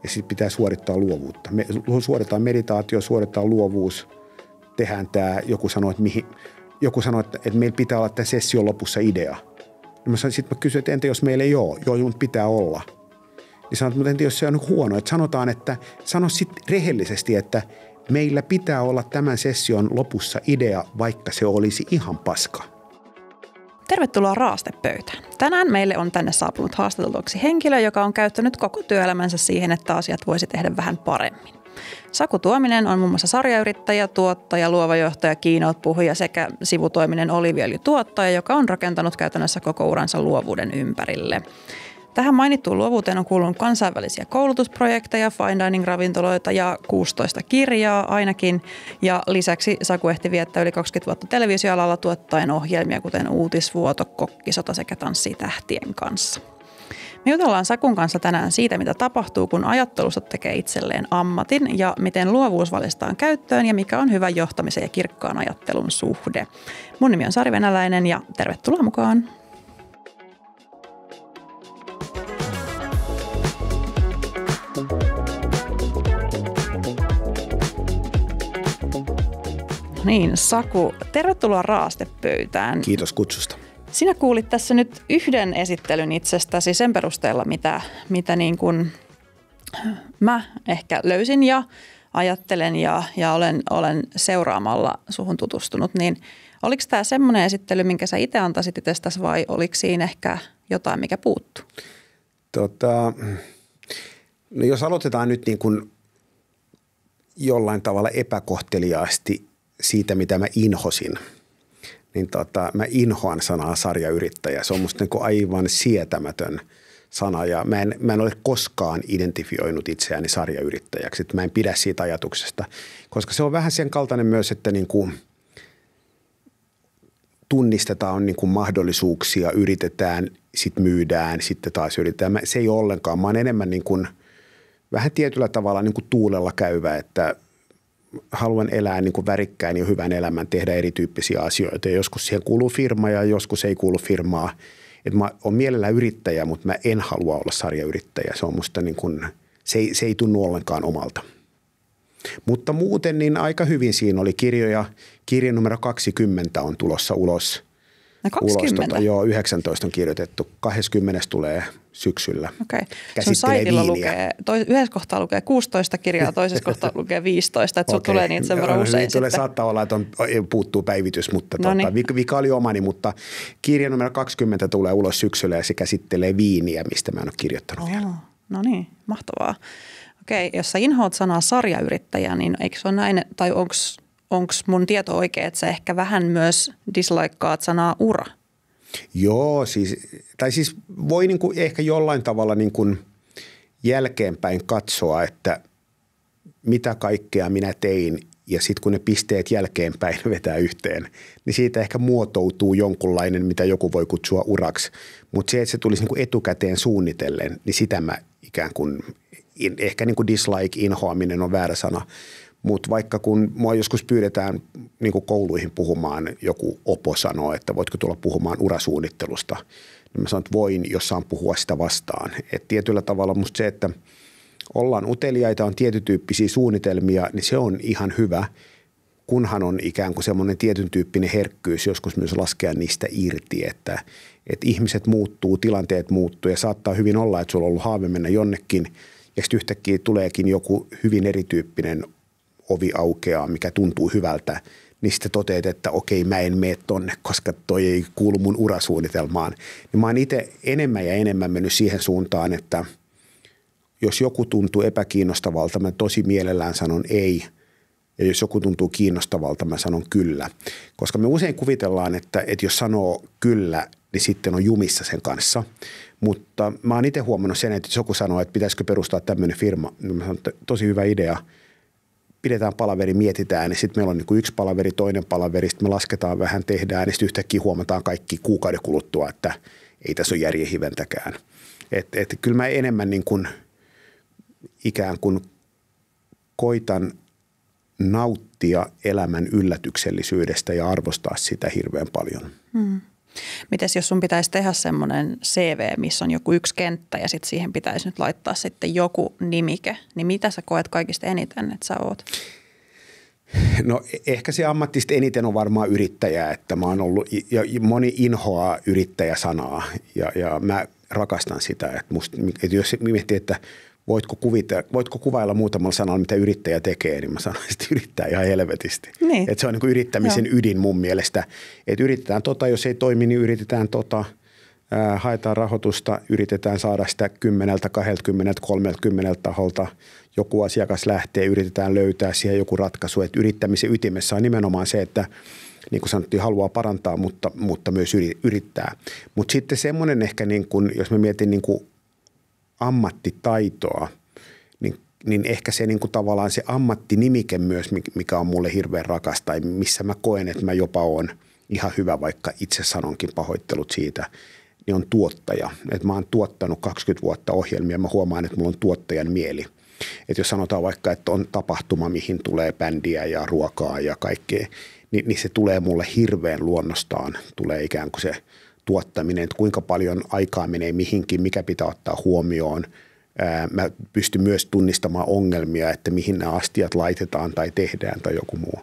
ja sitten pitää suorittaa luovuutta. Me suoritetaan meditaatio, suoritetaan luovuus, tehdään tämä, joku sanoo, että meillä pitää olla tämän session lopussa idea. Sitten mä kysyin, että entä jos meillä ei ole? Joo, mutta pitää olla. Niin sanoin, että entä jos se on huono, että sanotaan, että sano sitten rehellisesti, että meillä pitää olla tämän session lopussa idea, vaikka se olisi ihan paska. Tervetuloa Raastepöytään. Tänään meille on tänne saapunut haastateltavaksi henkilö, joka on käyttänyt koko työelämänsä siihen, että asiat voisi tehdä vähän paremmin. Saku Tuominen on muun muassa sarjayrittäjä, tuottaja, luova johtaja, keynote-puhuja sekä sivutoiminen oliiviöljytuottaja, joka on rakentanut käytännössä koko uransa luovuuden ympärille. Tähän mainittuun luovuuteen on kuulunut kansainvälisiä koulutusprojekteja, fine dining-ravintoloita ja 16 kirjaa ainakin. Ja lisäksi Saku ehti viettää yli 20 vuotta televisioalalla tuottaen ohjelmia, kuten Uutisvuoto, Kokkisota sekä Tanssii tähtien kanssa. Me jutellaan Sakun kanssa tänään siitä, mitä tapahtuu, kun ajattelusta tekee itselleen ammatin ja miten luovuus valistaan käyttöön ja mikä on hyvän johtamisen ja kirkkaan ajattelun suhde. Mun nimi on Sari Venäläinen ja tervetuloa mukaan. Niin, Saku, tervetuloa Raastepöytään. Kiitos kutsusta. Sinä kuulit tässä nyt yhden esittelyn itsestäsi sen perusteella, mitä niin kuin mä ehkä löysin ja ajattelen ja olen seuraamalla suhun tutustunut. Niin oliko tämä semmoinen esittely, minkä sä itse antaisit itsestäsi vai oliko siinä ehkä jotain, mikä puuttuu? No jos aloitetaan nyt niin kuin jollain tavalla epäkohteliaasti siitä, mitä mä inhosin, niin mä inhoan sanaa sarjayrittäjä. Se on musta niin kuin aivan sietämätön sana ja mä en ole koskaan identifioinut itseäni sarjayrittäjäksi. Että mä en pidä siitä ajatuksesta, koska se on vähän sen kaltainen myös, että niin kuin tunnistetaan niin kuin mahdollisuuksia, yritetään, sitten myydään, sitten taas yritetään. Se ei ole ollenkaan. Mä oon enemmän niin kuin vähän tietyllä tavalla niin kuin tuulella käyvä, että haluan elää niin kuin värikkäin ja hyvän elämän, tehdä erityyppisiä asioita. Ja joskus siihen kuuluu firma ja joskus ei kuulu firmaa. Että mä oon mielellään yrittäjä, mutta mä en halua olla sarjayrittäjä. Se on musta niin kuin, se ei tunnu ollenkaan omalta. Mutta muuten niin aika hyvin siinä oli kirjoja. Kirja numero 20 on tulossa ulos. No 20? Joo, 19 on kirjoitettu. 20 tulee syksyllä. Okei. Käsittelee sun saitilla viiniä. Yhdessä kohtaa lukee 16 kirjaa, toisessa kohtaa lukee 15. Että Okei. tulee niitä sen verran usein tulee, sitten. Saattaa olla, että puuttuu päivitys, mutta vika oli omani. Mutta kirja numero 20 tulee ulos syksyllä ja se käsittelee viiniä, mistä mä en ole kirjoittanut vielä. No niin, mahtavaa. Okei, jos sä inhoat sanaa sarjayrittäjä, niin eikö se ole näin, tai onko mun tieto oikein, että sä ehkä vähän myös dislikeaat sanaa ura? Joo, siis voi niin kuin ehkä jollain tavalla niin kuin jälkeenpäin katsoa, että mitä kaikkea minä tein ja sitten kun ne pisteet jälkeenpäin vetää yhteen, niin siitä ehkä muotoutuu jonkunlainen, mitä joku voi kutsua uraksi. Mutta se, että se tulisi niin kuin etukäteen suunnitellen, niin sitä mä ikään kuin, ehkä niin kuin dislike, inhoaminen on väärä sana. Mutta vaikka kun mua joskus pyydetään niin kuin kouluihin puhumaan, joku opo sanoo, että voitko tulla puhumaan urasuunnittelusta, niin mä sanon, että voin, jos saan puhua sitä vastaan. Et tietyllä tavalla musta se, että ollaan uteliaita, on tietytyyppisiä suunnitelmia, niin se on ihan hyvä, kunhan on ikään kuin semmoinen tietyn tyyppinen herkkyys joskus myös laskea niistä irti, että ihmiset muuttuu, tilanteet muuttuu ja saattaa hyvin olla, että sulla on ollut haave mennä jonnekin ja sitten yhtäkkiä tuleekin joku hyvin erityyppinen ovi aukeaa, mikä tuntuu hyvältä, niin sitten toteat, että okei, mä en mene tonne, koska toi ei kuulu mun urasuunnitelmaan. Niin mä oon itse enemmän ja enemmän mennyt siihen suuntaan, että jos joku tuntuu epäkiinnostavalta, mä tosi mielellään sanon ei. Ja jos joku tuntuu kiinnostavalta, mä sanon kyllä. Koska me usein kuvitellaan, että jos sanoo kyllä, niin sitten on jumissa sen kanssa. Mutta mä oon itse huomannut sen, että jos joku sanoo, että pitäisikö perustaa tämmöinen firma, niin mä sanon, että tosi hyvä idea. Pidetään palaveri, mietitään, niin sitten meillä on niin kuin yksi palaveri, toinen palaveri, sitten me lasketaan vähän, tehdään, niin sitten yhtäkkiä huomataan kaikki kuukauden kuluttua, että ei tässä ole järjen hiventäkään. Että kyllä mä enemmän niin kuin ikään kuin koitan nauttia elämän yllätyksellisyydestä ja arvostaa sitä hirveän paljon. Mites jos sun pitäisi tehdä semmoinen CV, missä on joku yksi kenttä ja sitten siihen pitäisi nyt laittaa sitten joku nimike, niin mitä sä koet kaikista eniten, että sä oot? No ehkä se ammattista eniten on varmaan yrittäjä, että mä oon ollut, ja moni inhoaa yrittäjäsanaa ja mä rakastan sitä, että jos miettii, että voitko kuvailla muutamalla sanalla, mitä yrittäjä tekee, niin mä sanoisin, että yrittää ihan helvetisti. Niin. Että se on niin kuin yrittämisen ydin mun mielestä, että yritetään jos ei toimi, niin yritetään haetaan rahoitusta, yritetään saada sitä 10, 20, 30 taholta. Joku asiakas lähtee, yritetään löytää siihen joku ratkaisu. Että yrittämisen ytimessä on nimenomaan se, että niin kuin sanottiin, haluaa parantaa, mutta myös yrittää. Mutta sitten semmoinen ehkä, niin kuin, jos mä mietin niin kuin ammattitaitoa, niin ehkä se niin kuin tavallaan se ammattinimike myös, mikä on mulle hirveän rakas tai missä mä koen, että mä jopa oon ihan hyvä, vaikka itse sanonkin pahoittelut siitä, niin on tuottaja. Että mä oon tuottanut 20 vuotta ohjelmia, mä huomaan, että mulla on tuottajan mieli. Että jos sanotaan vaikka, että on tapahtuma, mihin tulee bändiä ja ruokaa ja kaikkea, niin se tulee mulle hirveän luonnostaan. Tulee ikään kuin se tuottaminen, että kuinka paljon aikaa menee mihinkin, mikä pitää ottaa huomioon. Mä pystyn myös tunnistamaan ongelmia, että mihin nämä astiat laitetaan tai tehdään tai joku muu.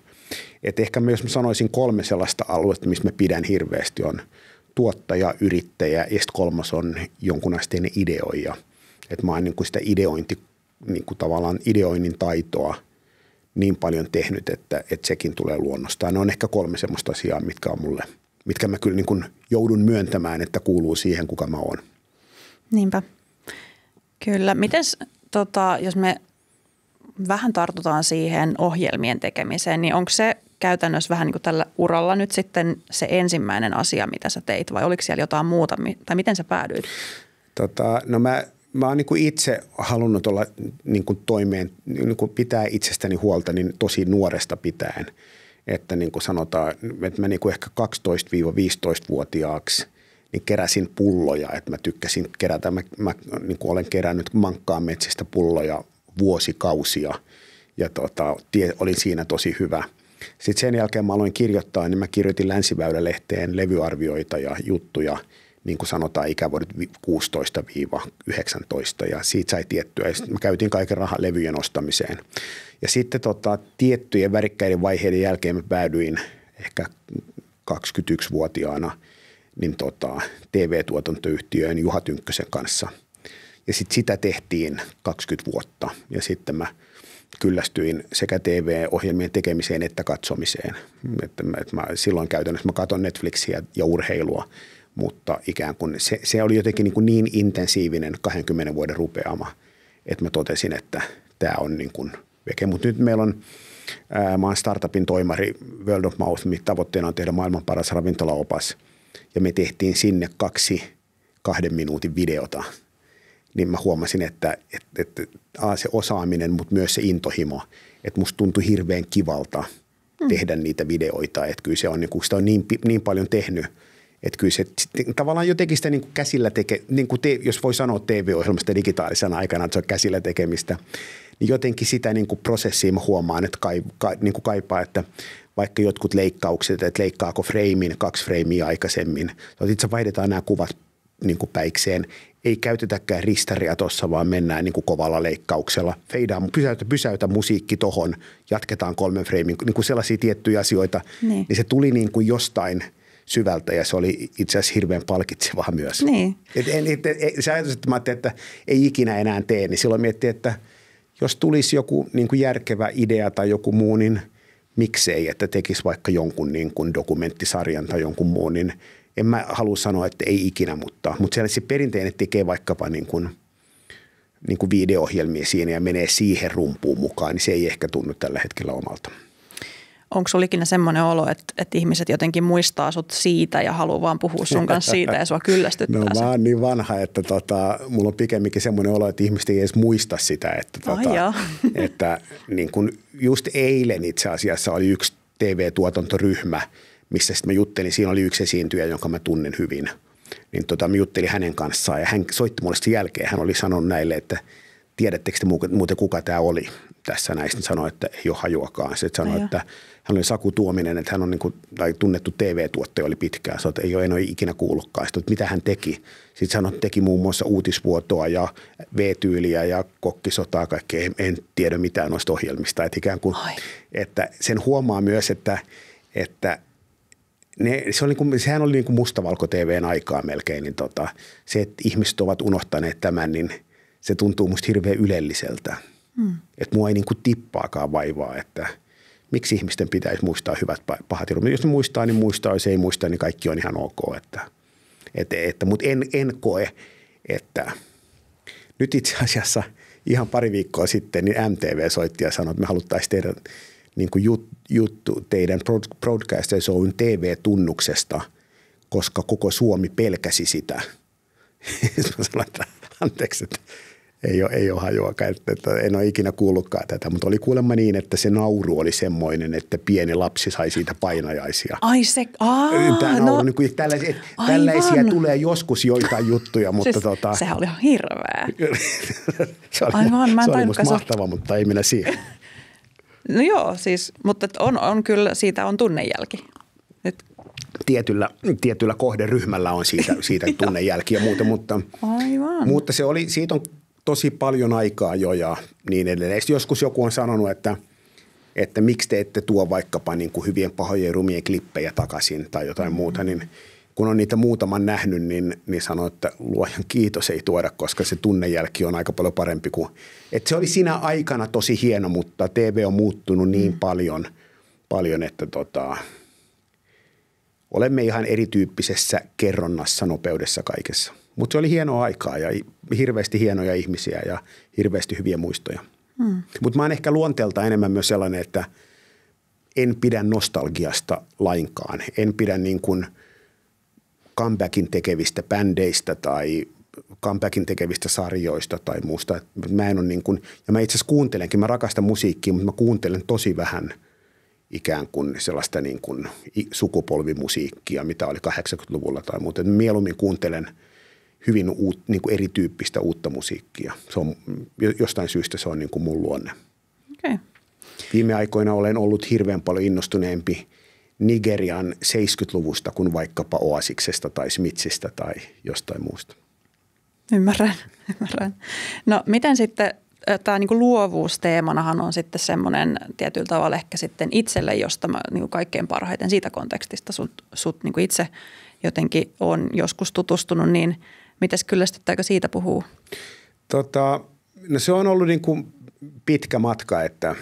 Et ehkä jos mä sanoisin 3 sellaista aluetta, mistä mä pidän hirveästi, on tuottaja, yrittäjä ja sitten 3 on jonkunasteinen ideoija. Että mä oon niin kuin sitä tavallaan ideoinnin taitoa niin paljon tehnyt, että sekin tulee luonnostaan. Ne on ehkä 3 semmoista asiaa, mitkä mä kyllä niin kuin joudun myöntämään, että kuuluu siihen, kuka mä oon. Niinpä. Kyllä. Mites jos me vähän tartutaan siihen ohjelmien tekemiseen, niin onko se käytännössä vähän niin kuin tällä uralla nyt sitten se ensimmäinen asia, mitä sä teit, vai oliko siellä jotain muuta, tai miten sä päädyit? No mä oon niin kuin itse halunnut olla niin kuin niin kuin pitää itsestäni huolta niin tosi nuoresta pitäen. Että niin kuin sanotaan, että mä niin kuin ehkä 12-15-vuotiaaksi niin keräsin pulloja, että mä tykkäsin kerätä. Mä niin kuin olen kerännyt Mankkaan metsistä pulloja vuosikausia ja olin siinä tosi hyvä. Sitten sen jälkeen mä aloin kirjoittaa, niin mä kirjoitin Länsiväylä-lehteen levyarvioita ja juttuja, niin kuin sanotaan ikävuodet 16-19 ja siitä sai tiettyä. Ja sitten mä käytin kaiken rahan levyjen ostamiseen. Ja sitten tiettyjen värikkäiden vaiheiden jälkeen mä päädyin ehkä 21-vuotiaana niin TV-tuotantoyhtiöön Juha Tynkkösen kanssa. Ja sitten sitä tehtiin 20 vuotta ja sitten mä kyllästyin sekä TV-ohjelmien tekemiseen että katsomiseen. Että mä silloin käytännössä mä katson Netflixiä ja urheilua, mutta ikään kuin se oli jotenkin niin intensiivinen 20 vuoden rupeama, että mä totesin, että tämä on niin kuin veke. Mutta nyt meillä on, mä oon startupin toimari World of Mouth, tavoitteena on tehdä maailman paras ravintolaopas ja me tehtiin sinne 2 minuutin videota. Niin mä huomasin, että se osaaminen, mutta myös se intohimo, että musta tuntui hirveän kivalta tehdä niitä videoita. Että kyllä se on, sitä on niin paljon tehnyt, että kyllä se tavallaan jotenkin sitä niin kuin käsillä niin kuin jos voi sanoa TV-ohjelmasta digitaalisena aikana, että se on käsillä tekemistä, niin jotenkin sitä niin kuin prosessia mä huomaan, että niin kuin kaipaa, että vaikka jotkut leikkaukset, että leikkaako freimin 2 freimiä aikaisemmin, itse vaihdetaan nämä kuvat niin kuin päikseen. Ei käytetäkään ristaria tuossa, vaan mennään niin kuin kovalla leikkauksella. Feidaan, pysäytä musiikki tohon, jatketaan 3 freimin, niin kuin sellaisia tiettyjä asioita. Niin se tuli niin kuin jostain syvältä ja se oli itse asiassa hirveän palkitsevaa myös. Niin. Se ajatus, että mä ajattelin, että ei ikinä enää tee, niin silloin miettii, että jos tulisi joku niin kuin järkevä idea tai joku muu, niin miksei, että tekisi vaikka jonkun niin kuin dokumenttisarjan tai jonkun muun, niin en mä halua sanoa, että ei ikinä, mutta se perinteinen tekee vaikkapa niin kuin video-ohjelmia siinä ja menee siihen rumpuun mukaan, niin se ei ehkä tunnu tällä hetkellä omalta. Onko sulla ikinä semmoinen olo, että ihmiset jotenkin muistaa sut siitä ja haluaa vaan puhua sun kanssa siitä ja sua kyllästyttää? No mä oon niin vanha, että mulla on pikemminkin semmoinen olo, että ihmiset ei edes muista sitä. Että niin kun just eilen itse asiassa oli yksi TV-tuotantoryhmä, missä sitten mä juttelin. Siinä oli yksi esiintyjä, jonka mä tunnen hyvin. Niin mä juttelin hänen kanssaan ja hän soitti mulle sen jälkeen. Hän oli sanonut näille, että tiedättekö te muuten kuka tämä oli tässä näistä? Sanoi, että ei ole hajuakaan. Sitten sanoi, että hän oli Saku Tuominen, että hän on niin kuin, tai tunnettu TV-tuottaja oli pitkään. Sanoi, että en ole ikinä kuullutkaan. Sitten, että mitä hän teki. Sitten sanoi, että teki muun muassa Uutisvuotoa ja V-tyyliä ja Kokkisotaa kaikkea. En tiedä mitään noista ohjelmista. Että ikään kuin, että sen huomaa myös, että sehän oli niin kuin mustavalko-TVn aikaa melkein. Niin se, että ihmiset ovat unohtaneet tämän, niin se tuntuu musta hirveän ylelliseltä. Että mua ei niin kuin tippaakaan vaivaa, että miksi ihmisten pitäisi muistaa hyvät pahat ilmat. Jos ne muistaa, niin muistaa. Jos ei muista, niin kaikki on ihan ok. Mutta en koe, että nyt itse asiassa ihan pari viikkoa sitten niin MTV soitti ja sanoi, että me haluttaisiin tehdä niin kuin juttu teidän Broadcasters Oyn TV-tunnuksesta, koska koko Suomi pelkäsi sitä. Mä sanoin, että anteeksi, että ei ole hajuakaan, että en ole ikinä kuullutkaan tätä, mutta oli kuulemma niin, että se nauru oli semmoinen, että pieni lapsi sai siitä painajaisia. Ai se, Tämä nauru, niin kuin tällaisia tulee joskus joitain juttuja, mutta siis, sehän oli ihan hirveä. se oli musta mahtava, mutta ei mennä siihen. No joo, siis, mutta on kyllä, siitä on tunnejälki. Nyt. Tietyllä kohderyhmällä on siitä tunnejälki ja muuta, mutta siitä on tosi paljon aikaa jo ja niin edelleen. Joskus joku on sanonut, että miksi te ette tuo vaikkapa niin kuin hyvien pahojen ja rumien klippejä takaisin tai jotain muuta, niin kun on niitä muutaman nähnyt, niin sanoo, että luojan kiitos ei tuoda, koska se tunnejälki on aika paljon parempi kuin, että se oli siinä aikana tosi hieno, mutta TV on muuttunut niin paljon, että olemme ihan erityyppisessä kerronnassa, nopeudessa kaikessa. Mutta se oli hienoa aikaa ja hirveästi hienoja ihmisiä ja hirveästi hyviä muistoja. Mutta mä oon ehkä luonteelta enemmän myös sellainen, että en pidä nostalgiasta lainkaan. En pidä niin kuin comebackin tekevistä bändeistä tai comebackin tekevistä sarjoista tai muusta. Mä en ole niin kuin, ja mä itse asiassa kuuntelenkin, mä rakastan musiikkia, mutta mä kuuntelen tosi vähän ikään kuin sellaista niin kuin sukupolvimusiikkia, mitä oli 80-luvulla tai muuta. Mieluummin kuuntelen hyvin niin kuin erityyppistä uutta musiikkia. Se on, jostain syystä se on niin kuin mun luonne. Okay. Viime aikoina olen ollut hirveän paljon innostuneempi Nigerian 70-luvusta kuin vaikkapa Oasiksesta tai Smithsistä tai jostain muusta. Ymmärrän. No miten sitten tämä niin kuin luovuusteemanahan on sitten semmoinen tietyllä tavalla ehkä sitten itselle, josta mä niin kuin kaikkein parhaiten siitä kontekstista sut niin kuin itse jotenkin on joskus tutustunut, niin mites kyllästyttääkö siitä puhua? No se on ollut niin kuin pitkä matka, että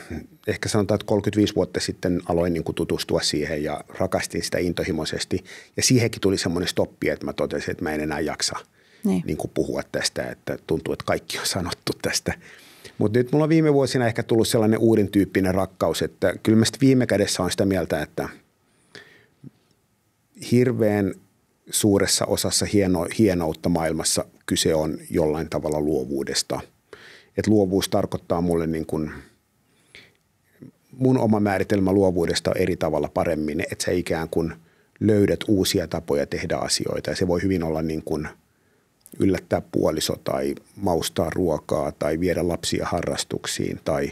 ehkä sanotaan, että 35 vuotta sitten aloin niin kuin tutustua siihen ja rakastin sitä intohimoisesti. Ja siihenkin tuli semmoinen stoppi, että mä totesin, että mä en enää jaksa niin kuin puhua tästä, että tuntuu, että kaikki on sanottu tästä. Mutta nyt mulla on viime vuosina ehkä tullut sellainen uuden tyyppinen rakkaus, että kyllä mä viime kädessä on sitä mieltä, että hirveän suuressa osassa hienoutta maailmassa kyse on jollain tavalla luovuudesta. Että luovuus tarkoittaa mulle niin kuin, mun oma määritelmä luovuudesta on eri tavalla paremmin, että sä ikään kuin löydät uusia tapoja tehdä asioita ja se voi hyvin olla niin kuin yllättää puoliso tai maustaa ruokaa tai viedä lapsia harrastuksiin tai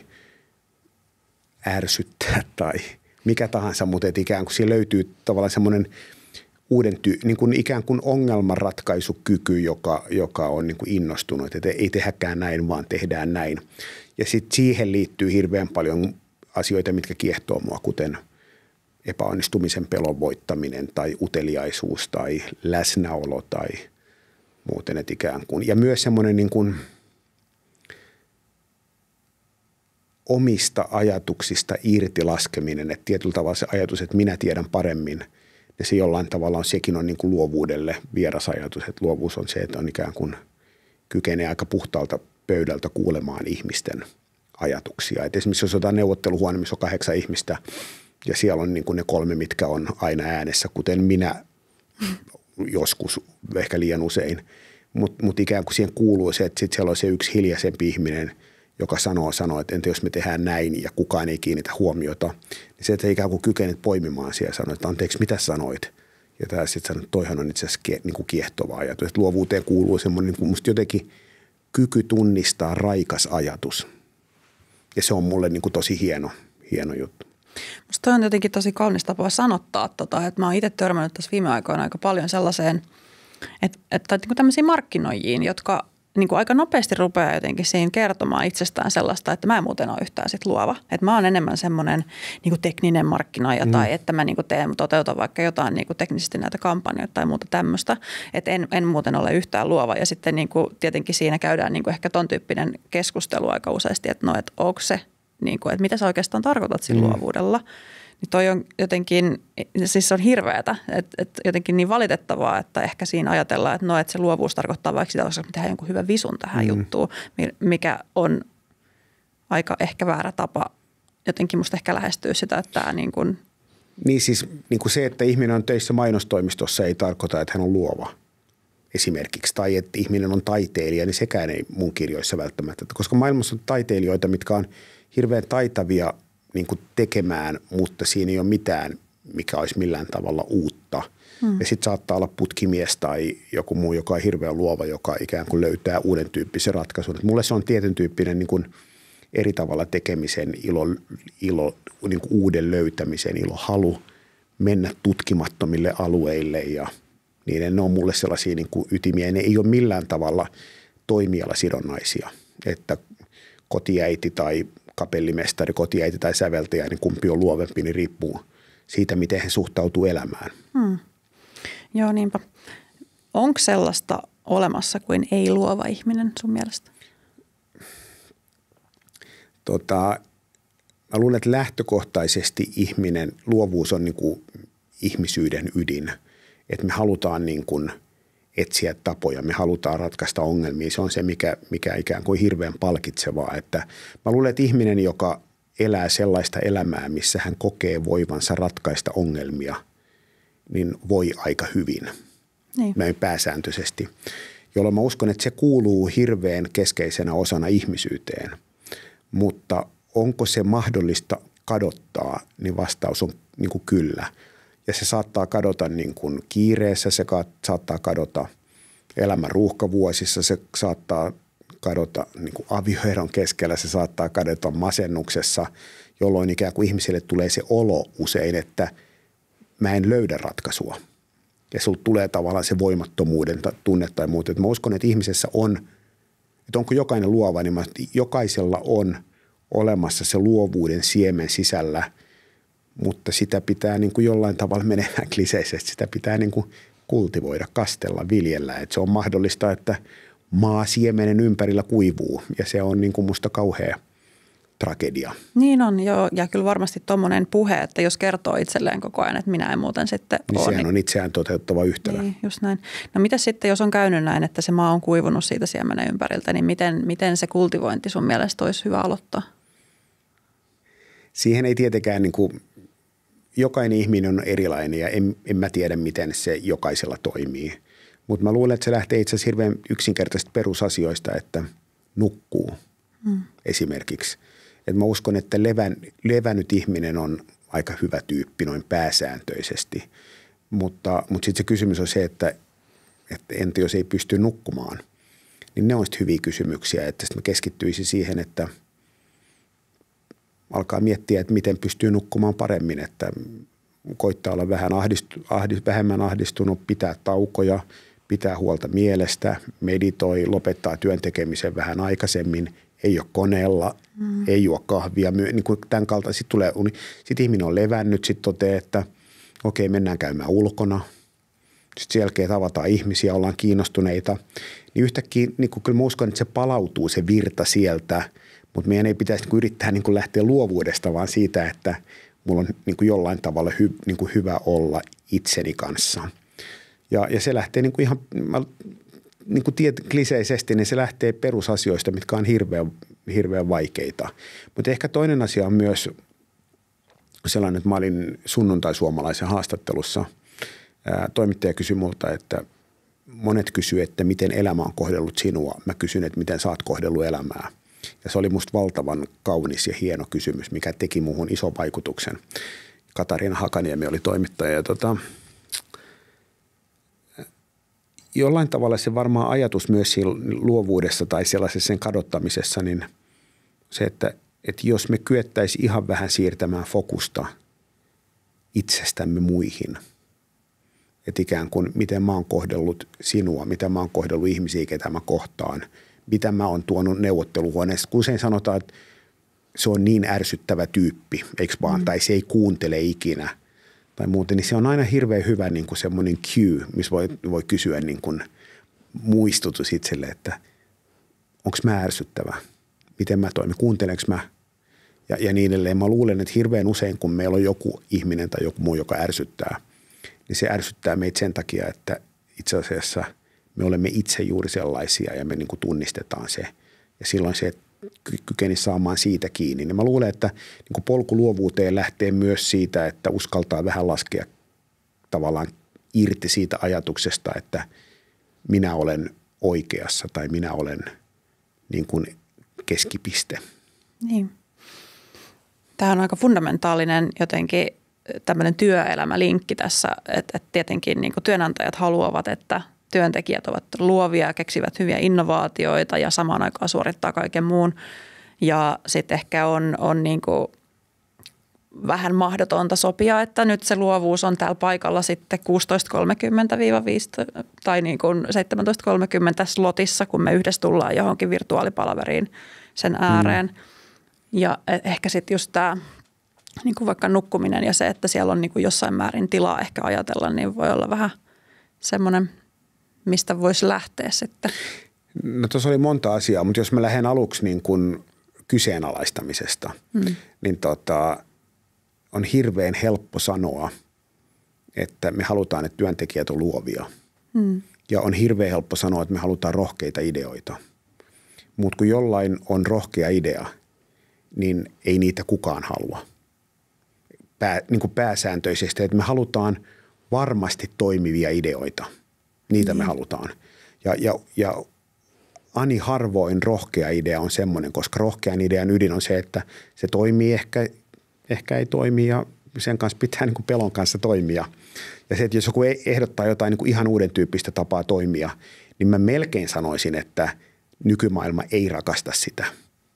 ärsyttää tai mikä tahansa, mutta että ikään kuin siellä löytyy tavallaan semmoinen niin kuin ikään kuin ongelmanratkaisukyky, joka on niin kuin innostunut, että ei tehdäkään näin, vaan tehdään näin. Ja sitten siihen liittyy hirveän paljon asioita, mitkä kiehtoo mua, kuten epäonnistumisen pelon voittaminen tai uteliaisuus tai läsnäolo tai muuten, että ikään kuin. Ja myös semmoinen niin kuin omista ajatuksista irti laskeminen, että tietyllä tavalla se ajatus, että minä tiedän paremmin, ja se jollain tavalla sekin on niin kuin luovuudelle vieras ajatus, että luovuus on se, että on ikään kuin kykenee aika puhtaalta pöydältä kuulemaan ihmisten ajatuksia. Et esimerkiksi jos otetaan neuvotteluhuone, missä on 8 ihmistä ja siellä on niin kuin ne 3, mitkä on aina äänessä, kuten minä joskus, ehkä liian usein, mutta ikään kuin siihen kuuluu se, että sitten siellä on se yksi hiljaisempi ihminen, joka sanoo, että entä jos me tehdään näin ja kukaan ei kiinnitä huomiota, niin se, että ikään kuin kykenet poimimaan siellä ja sanoo, että anteeksi, mitä sanoit? Ja tämä sitten sanoo, että toihan on itse asiassa niin kuin kiehtova ajatus. Että luovuuteen kuuluu semmoinen niin kuin musta jotenkin kyky tunnistaa raikas ajatus. Ja se on mulle niin kuin tosi hieno juttu. Musta toi on jotenkin tosi kaunis tapa sanottaa että mä oon itse törmännyt tässä viime aikoina aika paljon sellaiseen, että niin kuin tämmöisiin markkinoijiin, jotka niin kuin aika nopeasti rupeaa jotenkin siinä kertomaan itsestään sellaista, että mä en muuten ole yhtään sit luova. Että mä oon enemmän semmoinen niin kuin tekninen markkinoija tai että mä niin kuin toteutan vaikka jotain niin kuin teknisesti näitä kampanjoita tai muuta tämmöistä. Että en muuten ole yhtään luova. Ja sitten niin kuin tietenkin siinä käydään niin kuin ehkä ton tyyppinen keskustelu aika useasti, että no, että onko se, niin kuin, että mitä sä oikeastaan tarkoitat sillä luovuudella. Niin toi on jotenkin, siis on hirveätä, että jotenkin niin valitettavaa, että ehkä siinä ajatellaan, että no, että se luovuus tarkoittaa vaikka sitä, koska me tehdään jonkun hyvän visun tähän juttuun, mikä on aika ehkä väärä tapa jotenkin musta ehkä lähestyä sitä, että tämä niin kuin. Niin siis niin kuin se, että ihminen on töissä mainostoimistossa ei tarkoita, että hän on luova esimerkiksi, tai että ihminen on taiteilija, niin sekään ei mun kirjoissa välttämättä, koska maailmassa on taiteilijoita, mitkä on hirveän taitavia niin kuin tekemään, mutta siinä ei ole mitään, mikä olisi millään tavalla uutta. Ja sitten saattaa olla putkimies tai joku muu, joka on hirveän luova, joka ikään kuin löytää uuden tyyppisen ratkaisun. Et mulle se on tietyn tyyppinen niin kuin eri tavalla tekemisen ilo niin kuin uuden löytämisen ilo, halu mennä tutkimattomille alueille ja niin ne on mulle sellaisia niin kuin ytimiä. Ne ei ole millään tavalla toimialasidonnaisia, että kotiäiti tai kapellimestari, kotiäiti tai säveltäjä, niin kumpi on luovempi, niin riippuu siitä, miten he suhtautuu elämään. Joo, niinpä. Onko sellaista olemassa kuin ei-luova ihminen sun mielestä? Mä luulen, että lähtökohtaisesti luovuus on niin kuin ihmisyyden ydin. Että me halutaan niin kuin etsiä tapoja, me halutaan ratkaista ongelmia. Se on se, mikä ikään kuin hirveän palkitsevaa. Että mä luulen, että ihminen, joka elää sellaista elämää, missä hän kokee voivansa ratkaista ongelmia, niin voi aika hyvin. Niin. Näin pääsääntöisesti. Jolloin mä uskon, että se kuuluu hirveän keskeisenä osana ihmisyyteen. Mutta onko se mahdollista kadottaa, niin vastaus on niin kuin kyllä. Ja se saattaa kadota niin kuin kiireessä, se saattaa kadota elämän ruuhkavuosissa, se saattaa kadota niin kuin avioeron keskellä, se saattaa kadota masennuksessa, jolloin ikään kuin ihmiselle tulee se olo usein, että mä en löydä ratkaisua. Ja sulta tulee tavallaan se voimattomuuden tunne tai muuta. Mä uskon, että ihmisessä on, että onko jokainen luova, niin jokaisella on olemassa se luovuuden siemen sisällä, mutta sitä pitää niin kuin jollain tavalla menemään kliseisesti, sitä pitää niin kuin kultivoida, kastella, viljellä. Että se on mahdollista, että maasiemenen ympärillä kuivuu ja se on niin kuin musta kauhea tragedia. Niin on, joo. Ja kyllä varmasti tuommoinen puhe, että jos kertoo itselleen koko ajan, että minä en muuten sitten niin ole. Sehän on itseään toteuttava yhtälö. Niin, just näin. No mitä sitten, jos on käynyt näin, että se maa on kuivunut siitä siemenen ympäriltä, niin miten se kultivointi sun mielestä olisi hyvä aloittaa? Siihen ei tietenkään, niin kuin, jokainen ihminen on erilainen ja en mä tiedä, miten se jokaisella toimii. Mutta mä luulen, että se lähtee itse asiassa hirveän yksinkertaisista perusasioista, että nukkuu esimerkiksi. Et mä uskon, että levännyt ihminen on aika hyvä tyyppi noin pääsääntöisesti, mutta sitten se kysymys on se, että entä jos ei pysty nukkumaan, niin ne on sitten hyviä kysymyksiä, että sitten mä keskittyisin siihen, että alkaa miettiä, että miten pystyy nukkumaan paremmin, että koittaa olla vähän vähemmän ahdistunut, pitää taukoja, pitää huolta mielestä, meditoi, lopettaa työn tekemisen vähän aikaisemmin, ei ole koneella, ei juo kahvia, niin kuin tämän kalta. Sitten tulee uni. Sitten ihminen on levännyt, sitten toteaa, että okei, mennään käymään ulkona. Sitten sen jälkeen tavataan ihmisiä, ollaan kiinnostuneita. Niin yhtäkkiä, niin kuin kyllä mä uskon, että se palautuu se virta sieltä, mutta meidän ei pitäisi niin kuin yrittää niin kuin lähteä luovuudesta, vaan siitä, että mulla on niin kuin jollain tavalla niin kuin hyvä olla itseni kanssa. Ja se lähtee niin kuin ihan, niin kuin kliseisesti, niin se lähtee perusasioista, mitkä on hirveän vaikeita. Mutta ehkä toinen asia on myös sellainen, että mä olin sunnuntai-suomalaisen haastattelussa. Toimittaja kysyi multa, että monet kysyy, että miten elämä on kohdellut sinua. Mä kysyn, että miten sä oot kohdellut elämää. Ja se oli musta valtavan kaunis ja hieno kysymys, mikä teki muuhun ison vaikutuksen. Katariina Hakaniemi oli toimittaja ja jollain tavalla se varmaan ajatus myös siinä luovuudessa tai sellaisessa sen kadottamisessa, niin se, että jos me kyettäisiin ihan vähän siirtämään fokusta itsestämme muihin, että ikään kuin miten mä oon kohdellut sinua, miten mä oon kohdellut ihmisiä, ketä mä kohtaan, mitä mä oon tuonut neuvotteluhuoneessa. Kun usein sanotaan, että se on niin ärsyttävä tyyppi, eikö vaan, tai se ei kuuntele ikinä tai muuten, niin se on aina hirveän hyvä niin kuin semmoinen cue, missä voi kysyä niin kuin muistutus itselle, että onko mä ärsyttävä, miten mä toimin, kuuntelenko mä ja niin edelleen. Mä luulen, että hirveän usein, kun meillä on joku ihminen tai joku muu, joka ärsyttää, niin se ärsyttää meitä sen takia, että itse asiassa me olemme itse juuri sellaisia ja me niin kuin tunnistetaan se. Ja silloin se kykeni saamaan siitä kiinni. Niin mä luulen, että niin kuin polku luovuuteen lähtee myös siitä, että uskaltaa vähän laskea tavallaan irti siitä ajatuksesta, että minä olen oikeassa tai minä olen niin kuin keskipiste. Niin. Tämä on aika fundamentaalinen jotenkin tämmöinen työelämälinkki tässä, että tietenkin niin kuin työnantajat haluavat, että työntekijät ovat luovia, keksivät hyviä innovaatioita ja samaan aikaan suorittaa kaiken muun. Ja sitten ehkä on niin kuin vähän mahdotonta sopia, että nyt se luovuus on täällä paikalla sitten 16.30-5 tai niin kuin 17.30 slotissa, kun me yhdessä tullaan johonkin virtuaalipalaveriin sen ääreen. Ja ehkä sitten just tämä niin kuin vaikka nukkuminen ja se, että siellä on niin kuin jossain määrin tilaa ehkä ajatella, niin voi olla vähän semmoinen, mistä voisi lähteä sitten. No tuossa oli monta asiaa, mutta jos mä lähden aluksi niin kuin kyseenalaistamisesta, niin on hirveän helppo sanoa, että me halutaan, että työntekijät on luovia. Ja on hirveän helppo sanoa, että me halutaan rohkeita ideoita. Mutta kun jollain on rohkea idea, niin ei niitä kukaan halua. Niin kuin pääsääntöisesti, että me halutaan varmasti toimivia ideoita. Niitä me halutaan. Ja ani harvoin rohkea idea on semmoinen, koska rohkean idean ydin on se, että se toimii, ehkä ei toimi ja sen kanssa pitää niin kuin pelon kanssa toimia. Ja se, että jos joku ehdottaa jotain niin kuin ihan uuden tyyppistä tapaa toimia, niin mä melkein sanoisin, että nykymaailma ei rakasta sitä.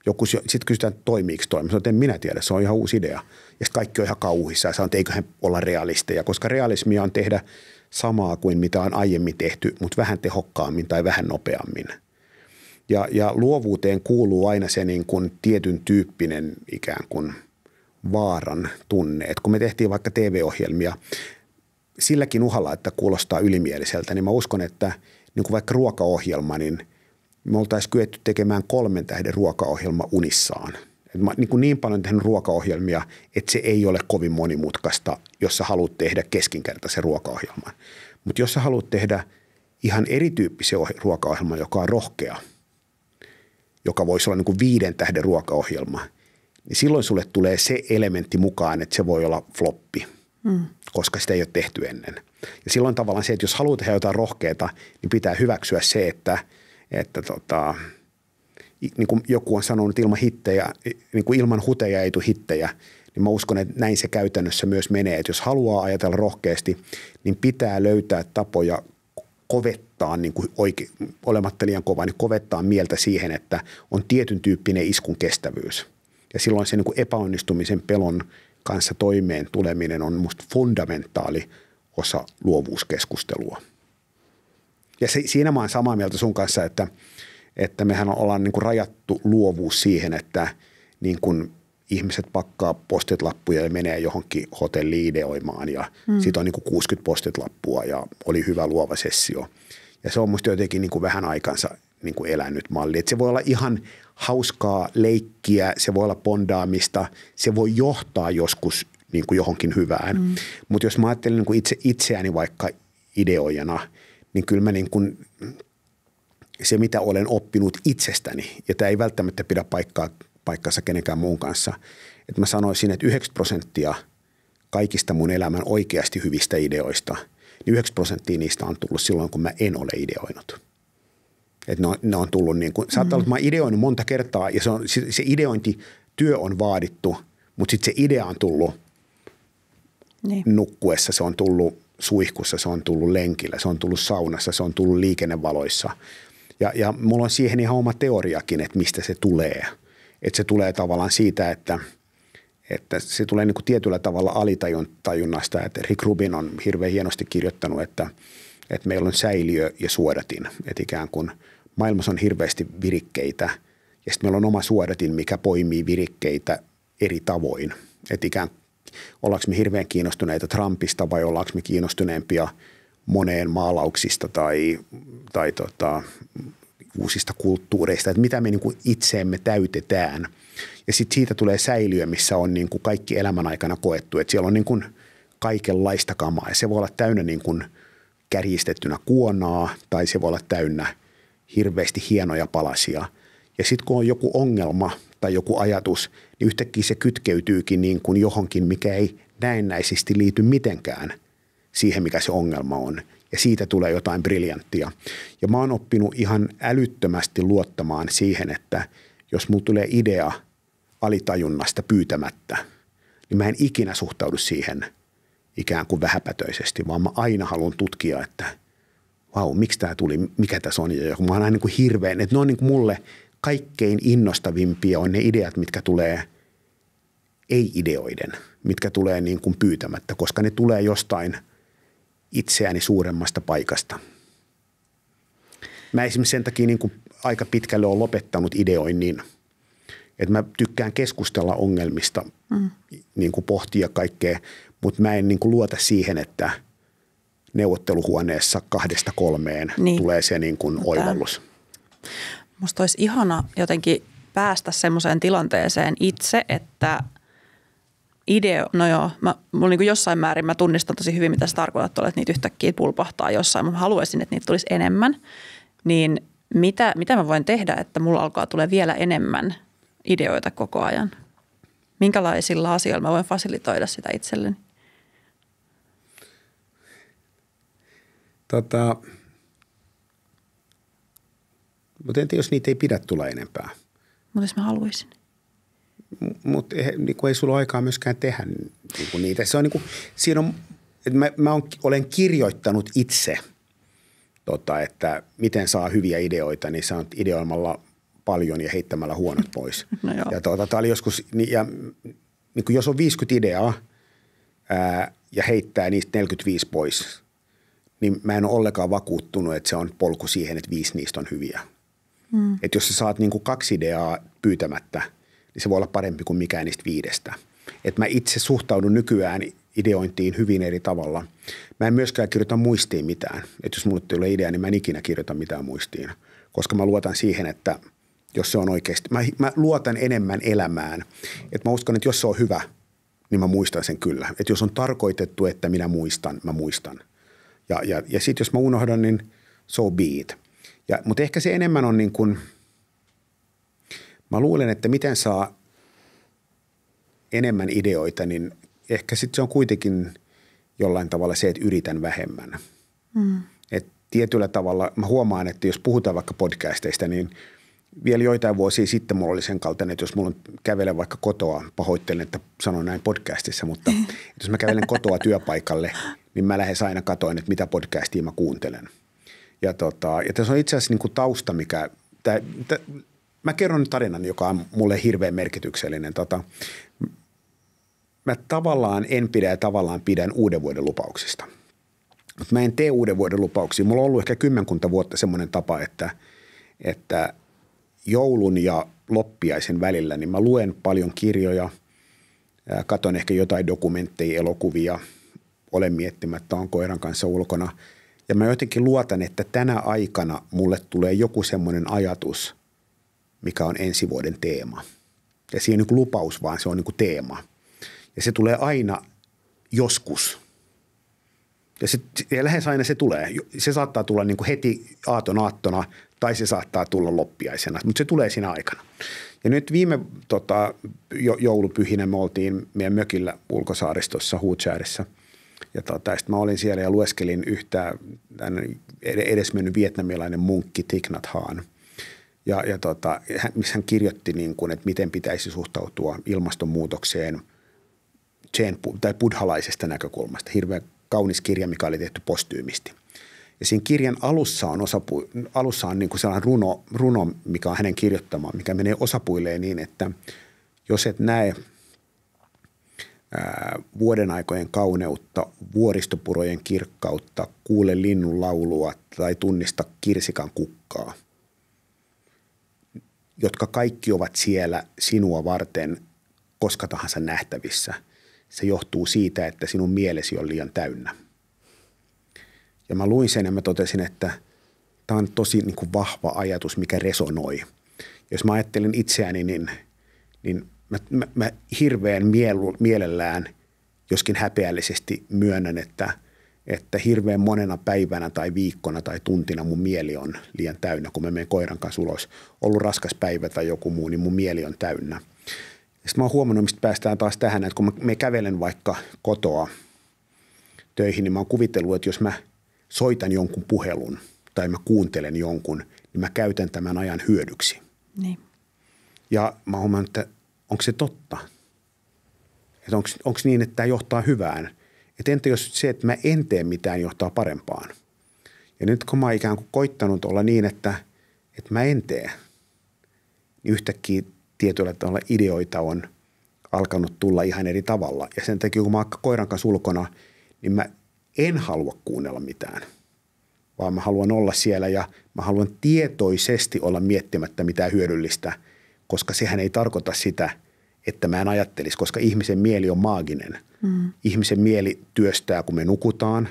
Joku sitten kysytään, toimiiko toimi. Sanoin, että en minä tiedä, se on ihan uusi idea. Ja sitten kaikki on ihan kauhissa ja sanoo, että eiköhän olla realisteja, koska realismia on tehdä samaa kuin mitä on aiemmin tehty, mutta vähän tehokkaammin tai vähän nopeammin. Ja luovuuteen kuuluu aina se niin kuin tietyn tyyppinen ikään kuin vaaran tunne. Et kun me tehtiin vaikka TV-ohjelmia silläkin uhalla, että kuulostaa ylimieliseltä, niin mä uskon, että niin kuin vaikka ruokaohjelma, niin me oltaisiin kyetty tekemään 3 tähden ruokaohjelma unissaan. Et mä niin paljon tehnyt ruokaohjelmia, että se ei ole kovin monimutkaista, jos sä haluat tehdä keskinkertaisen ruokaohjelman. Mutta jos sä haluat tehdä ihan erityyppisen ruokaohjelman, joka on rohkea, joka voisi olla niin kuin 5 tähden ruokaohjelma, niin silloin sulle tulee se elementti mukaan, että se voi olla floppi, koska sitä ei ole tehty ennen. Ja silloin tavallaan se, että jos haluat tehdä jotain rohkeata, niin pitää hyväksyä se, että niin kuin joku on sanonut, ilman hittejä, niin kuin ilman huteja ei tule hittejä, niin mä uskon, että näin se käytännössä myös menee. Että jos haluaa ajatella rohkeasti, niin pitää löytää tapoja kovettaa, niin kuin olematta liian kova, niin kovettaa mieltä siihen, että on tietyn tyyppinen iskun kestävyys. Ja silloin se niin kuin epäonnistumisen pelon kanssa toimeen tuleminen on musta fundamentaali osa luovuuskeskustelua. Ja siinä mä oon samaa mieltä sun kanssa, että mehän ollaan niin kuin rajattu luovuus siihen, että niin kuin ihmiset pakkaa post-it-lappuja ja menee johonkin hotelliin ideoimaan ja siitä on niin kuin 60 post-it-lappua ja oli hyvä luova sessio. Ja se on musta jotenkin niin kuin vähän aikansa niin kuin elänyt malli. Että se voi olla ihan hauskaa leikkiä, se voi olla bondaamista, se voi johtaa joskus niin kuin johonkin hyvään. Mutta jos mä ajattelen niin kuin itseäni vaikka ideoijana, niin kyllä mä niin kuin se, mitä olen oppinut itsestäni, ja tämä ei välttämättä pidä paikkansa kenenkään muun kanssa, että mä sanoisin, että 9% kaikista mun elämän oikeasti hyvistä ideoista, niin 9% niistä on tullut silloin, kun mä en ole ideoinut. Että ne on tullut niin kuin, saattaa olla, että mä oon ideoinut monta kertaa, ja se ideointityö on vaadittu, mutta sitten se idea on tullut nukkuessa, se on tullut suihkussa, se on tullut lenkillä, se on tullut saunassa, se on tullut liikennevaloissa. Ja mulla on siihen ihan oma teoriakin, että mistä se tulee. Että se tulee tavallaan siitä, että se tulee niin kuin tietyllä tavalla alitajunnasta. Että Rick Rubin on hirveän hienosti kirjoittanut, että meillä on säiliö ja suodatin. Että ikään kuin maailmassa on hirveästi virikkeitä ja sitten meillä on oma suodatin, mikä poimii virikkeitä eri tavoin. Että ikään ollaanko me hirveän kiinnostuneita Trumpista vai ollaanko me kiinnostuneempia moneen maalauksista tai uusista kulttuureista, että mitä me niin kuin itseemme täytetään. Ja sitten siitä tulee säiliö, missä on niin kuin kaikki elämän aikana koettu, että siellä on niin kuin kaikenlaista kamaa. Ja se voi olla täynnä niin kuin kärjistettynä kuonaa tai se voi olla täynnä hirveästi hienoja palasia. Ja sitten kun on joku ongelma tai joku ajatus, niin yhtäkkiä se kytkeytyykin niin kuin johonkin, mikä ei näennäisesti liity mitenkään siihen, mikä se ongelma on. Ja siitä tulee jotain briljanttia. Ja mä oon oppinut ihan älyttömästi luottamaan siihen, että jos mulla tulee idea alitajunnasta pyytämättä, niin mä en ikinä suhtaudu siihen ikään kuin vähäpätöisesti, vaan mä aina haluan tutkia, että vau, miksi tämä tuli, mikä tässä on. Ja mä oon aina niin kuin hirveän, että ne on niin kuin mulle kaikkein innostavimpia on ne ideat, mitkä tulee ei-ideoiden, mitkä tulee niin kuin pyytämättä, koska ne tulee jostain itseäni suuremmasta paikasta. Mä esimerkiksi sen takia niin kuin aika pitkälle olen lopettanut ideoinnin, että mä tykkään keskustella ongelmista, niin kuin pohtia kaikkea, mutta mä en niin kuin luota siihen, että neuvotteluhuoneessa 2-3 tulee se niin kuin oivallus. Musta olisi ihana jotenkin päästä semmoiseen tilanteeseen itse, että no joo, mulla niin kuin jossain määrin mä tunnistan tosi hyvin, mitä sä tarkoitat tuolla, että niitä yhtäkkiä pulpahtaa jossain. Mä haluaisin, että niitä tulisi enemmän. Niin mitä mä voin tehdä, että mulla alkaa tulla vielä enemmän ideoita koko ajan? Minkälaisilla asioilla mä voin fasilitoida sitä itselleni? Mutta entä jos niitä ei pidä tulla enempää? Mutta jos mä haluaisin. Mutta niin ei sulla ole aikaa myöskään tehdä niin niitä. Se on niin kuin, siinä on, että olen kirjoittanut itse, että miten saa hyviä ideoita, niin sä oot ideoimalla paljon ja heittämällä huonot pois. No joo. Ja tämä oli joskus, ja niin kuin jos on 50 ideaa ja heittää niistä 45 pois, niin mä en ole ollenkaan vakuuttunut, että se on polku siihen, että 5 niistä on hyviä. Että jos sä saat niin kuin 2 ideaa pyytämättä, niin se voi olla parempi kuin mikään niistä 5. Että mä itse suhtaudun nykyään ideointiin hyvin eri tavalla. Mä en myöskään kirjoita muistiin mitään. Että jos mulle tulee idea, niin mä en ikinä kirjoita mitään muistiin. Koska mä luotan siihen, että jos se on oikeasti, mä luotan enemmän elämään. Että mä uskon, että jos se on hyvä, niin mä muistan sen kyllä. Että jos on tarkoitettu, että minä muistan, mä muistan. Ja sitten jos mä unohdan, niin so be it. Mutta ehkä se enemmän on niin kuin, mä luulen, että miten saa enemmän ideoita, niin ehkä sitten se on kuitenkin jollain tavalla se, että yritän vähemmän. Et tietyllä tavalla mä huomaan, että jos puhutaan vaikka podcasteista, niin vielä joitain vuosia sitten mulla oli sen kaltainen, että jos mulla kävelen vaikka kotoa, pahoittelen, että sanon näin podcastissa, mutta jos mä kävelen kotoa työpaikalle, niin mä lähes aina katoin, että mitä podcastia mä kuuntelen. Ja tässä on itse asiassa niin kuin tausta, mikä mä kerron tarinan, joka on mulle hirveän merkityksellinen. Mä tavallaan en pidä ja tavallaan pidän uuden vuoden lupauksista. Mutta mä en tee uuden vuoden lupauksia. Mulla on ollut ehkä 10 vuotta semmoinen tapa, että joulun ja loppiaisen välillä niin mä luen paljon kirjoja, katon ehkä jotain dokumentteja, elokuvia, olen miettimättä, on koiran kanssa ulkona. Ja mä jotenkin luotan, että tänä aikana mulle tulee joku semmoinen ajatus, mikä on ensi vuoden teema. Ja se ei ole niin kuin lupaus, vaan se on niin kuin teema. Ja se tulee aina joskus. Ja lähes aina se tulee. Se saattaa tulla niin kuin heti aattona tai se saattaa tulla loppiaisena, mutta se tulee siinä aikana. Ja nyt viime joulupyhinä me oltiin meidän mökillä Ulkosaaristossa Huutsääressä. Ja sitten mä olin siellä ja lueskelin yhtä edesmennyt vietnamilainen munkki Thich Nhat Hanh. Missä hän kirjoitti, niin kuin, että miten pitäisi suhtautua ilmastonmuutokseen tai buddhalaisesta näkökulmasta. Hirveän kaunis kirja, mikä oli tehty postyymisti. Ja siinä kirjan alussa on niin kuin sellainen runo, mikä on hänen kirjoittamaan, mikä menee osapuilleen niin, että jos et näe vuodenaikojen kauneutta, vuoristopurojen kirkkautta, kuule linnun laulua tai tunnista kirsikan kukkaa, jotka kaikki ovat siellä sinua varten koska tahansa nähtävissä. Se johtuu siitä, että sinun mielesi on liian täynnä. Ja mä luin sen ja mä totesin, että tämä on tosi niin kuin vahva ajatus, mikä resonoi. Jos mä ajattelen itseäni, niin mä hirveän mielellään, joskin häpeällisesti myönnän, että hirveän monena päivänä tai viikkona tai tuntina mun mieli on liian täynnä. Kun mä menen koiran kanssa ulos, ollut raskas päivä tai joku muu, niin mun mieli on täynnä. Sitten mä oon huomannut, mistä päästään taas tähän, että kun mä kävelen vaikka kotoa töihin, niin mä oon kuvitellut, että jos mä soitan jonkun puhelun tai mä kuuntelen jonkun, niin mä käytän tämän ajan hyödyksi. Niin. Ja mä huomannut, että onko se totta? Että onko niin, että tämä johtaa hyvään? Että entä jos se, että mä en tee mitään, johtaa parempaan? Ja nyt kun mä oon ikään kuin koittanut olla niin, että mä en tee, niin yhtäkkiä tietyllä tavalla ideoita on alkanut tulla ihan eri tavalla. Ja sen takia, kun mä oon koiran kanssa ulkona, niin mä en halua kuunnella mitään, vaan mä haluan olla siellä ja mä haluan tietoisesti olla miettimättä mitään hyödyllistä, koska sehän ei tarkoita sitä, että mä en ajattelisi, koska ihmisen mieli on maaginen. Ihmisen mieli työstää, kun me nukutaan,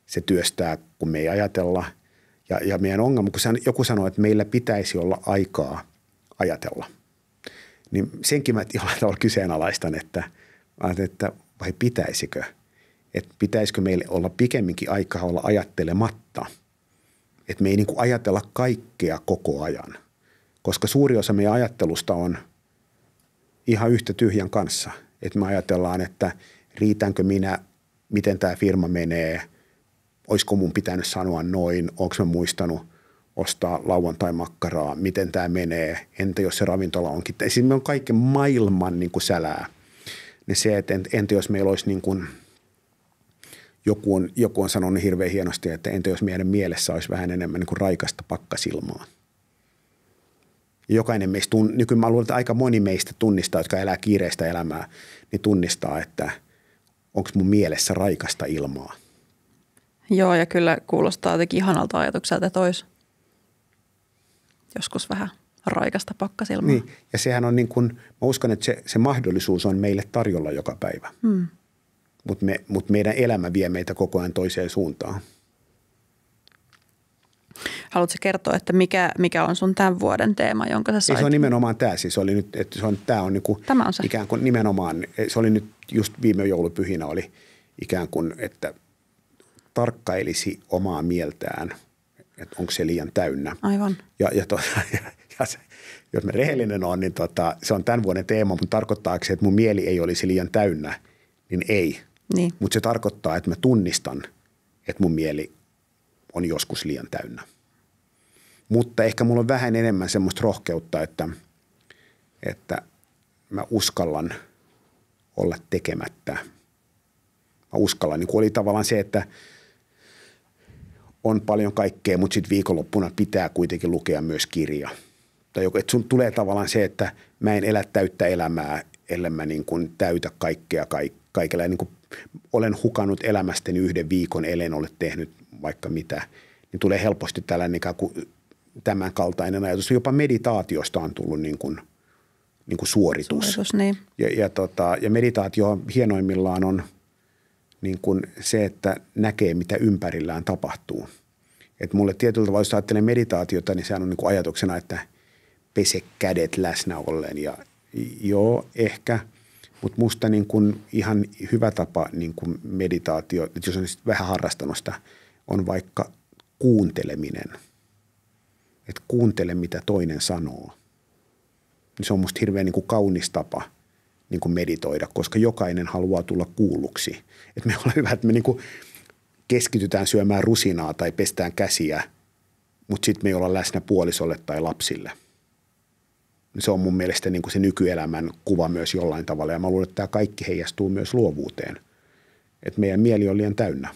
se työstää, kun me ei ajatella. Ja meidän ongelma, kun joku sanoo, että meillä pitäisi olla aikaa ajatella, niin senkin mä jollain tavalla kyseenalaistan, että vai pitäisikö? Että pitäisikö meille olla pikemminkin aikaa olla ajattelematta, että me ei niin kuin ajatella kaikkea koko ajan, koska suuri osa meidän ajattelusta on ihan yhtä tyhjän kanssa, että me ajatellaan, että riitänkö minä, miten tämä firma menee, olisiko mun pitänyt sanoa noin, onko mä muistanut ostaa lauantai-makkaraa, miten tämä menee, entä jos se ravintola onkin. Siis me on kaiken maailman niin kuin sälää. Niin se, että entä jos meillä olisi niin kuin joku on sanonut hirveän hienosti, että entä jos meidän mielessä olisi vähän enemmän niin kuin raikasta pakkasilmaa. Jokainen meistä, nykyään mä luulen, että aika moni meistä tunnistaa, jotka elää kiireistä elämää, niin tunnistaa, että onko mun mielessä raikasta ilmaa. Joo, ja kyllä kuulostaa jotenkin ihanalta ajatukselta, että olisi joskus vähän raikasta pakkasilmaa. Niin, ja sehän on niin kuin, mä uskon, että se mahdollisuus on meille tarjolla joka päivä. Mutta meidän elämä vie meitä koko ajan toiseen suuntaan. Haluatko kertoa, että mikä on sun tämän vuoden teema, jonka sä sait? Se on nimenomaan tämä. Siis oli nyt, että tämä on, niinku, tämä on se. Ikään kuin nimenomaan, se oli nyt just viime joulupyhinä oli ikään kuin, että tarkkailisi omaa mieltään, että onko se liian täynnä. Aivan. Ja se, jos mä rehellinen on, niin se on tämän vuoden teema, mutta tarkoittaako se, että mun mieli ei olisi liian täynnä, niin ei. Niin. Mutta se tarkoittaa, että mä tunnistan, että mun mieli on joskus liian täynnä. Mutta ehkä mulla on vähän enemmän semmoista rohkeutta, että mä uskallan olla tekemättä. Mä uskallan, niin kuin oli tavallaan se, että on paljon kaikkea, mutta sitten viikonloppuna pitää kuitenkin lukea myös kirja. Tai että sun tulee tavallaan se, että mä en elä täyttä elämää, ellei mä niin kuin täytä kaikkea kaikella. Niin kuin olen hukannut elämästäni yhden viikon, ellen ole tehnyt vaikka mitä, niin tulee helposti tällainen ikään kuin tämän kaltainen ajatus. Jopa meditaatiosta on tullut niin kuin suoritus. Niin. Ja meditaatio hienoimmillaan on niin kuin se, että näkee, mitä ympärillään tapahtuu. Et mulle tietyllä tavalla, jos ajattelee meditaatiota, niin sehän on niin kuin ajatuksena, että pese kädet läsnä ollen. Ja joo, ehkä, mutta musta niin kuin ihan hyvä tapa niin kuin meditaatio, että jos on vähän harrastanut sitä, on vaikka kuunteleminen. Että kuuntele, mitä toinen sanoo. Se on musta hirveän niin kuin kaunis tapa niin kuin meditoida, koska jokainen haluaa tulla kuulluksi. Että me ollaan hyvä, että me niin kuin keskitytään syömään rusinaa tai pestään käsiä, mutta sitten me ei olla läsnä puolisolle tai lapsille. Se on mun mielestä niin kuin se nykyelämän kuva myös jollain tavalla. Ja mä luulen, että tämä kaikki heijastuu myös luovuuteen. että meidän mieli on liian täynnä.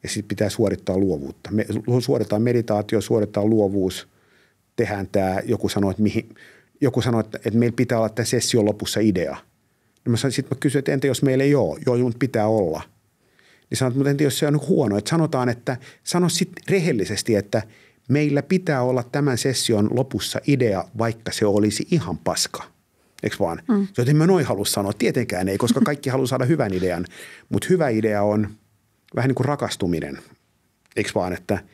Ja sitten pitää suorittaa luovuutta. Me suoritetaan meditaatio, suoritetaan luovuus, tehdään tämä, joku sanoo, että meillä pitää olla tämä session lopussa idea. Sitten mä kysyin, että entä jos meillä ei ole, joo, pitää olla. Niin sanot, mutta entä jos se on huono, että sanotaan, että sano sitten rehellisesti, että meillä pitää olla tämän session lopussa idea, vaikka se olisi ihan paska. Eikö vaan? Joten mä noin halua sanoa, tietenkään ei, koska kaikki haluaa saada hyvän idean, mutta hyvä idea on vähän niin kuin rakastuminen. Eikö vaan, että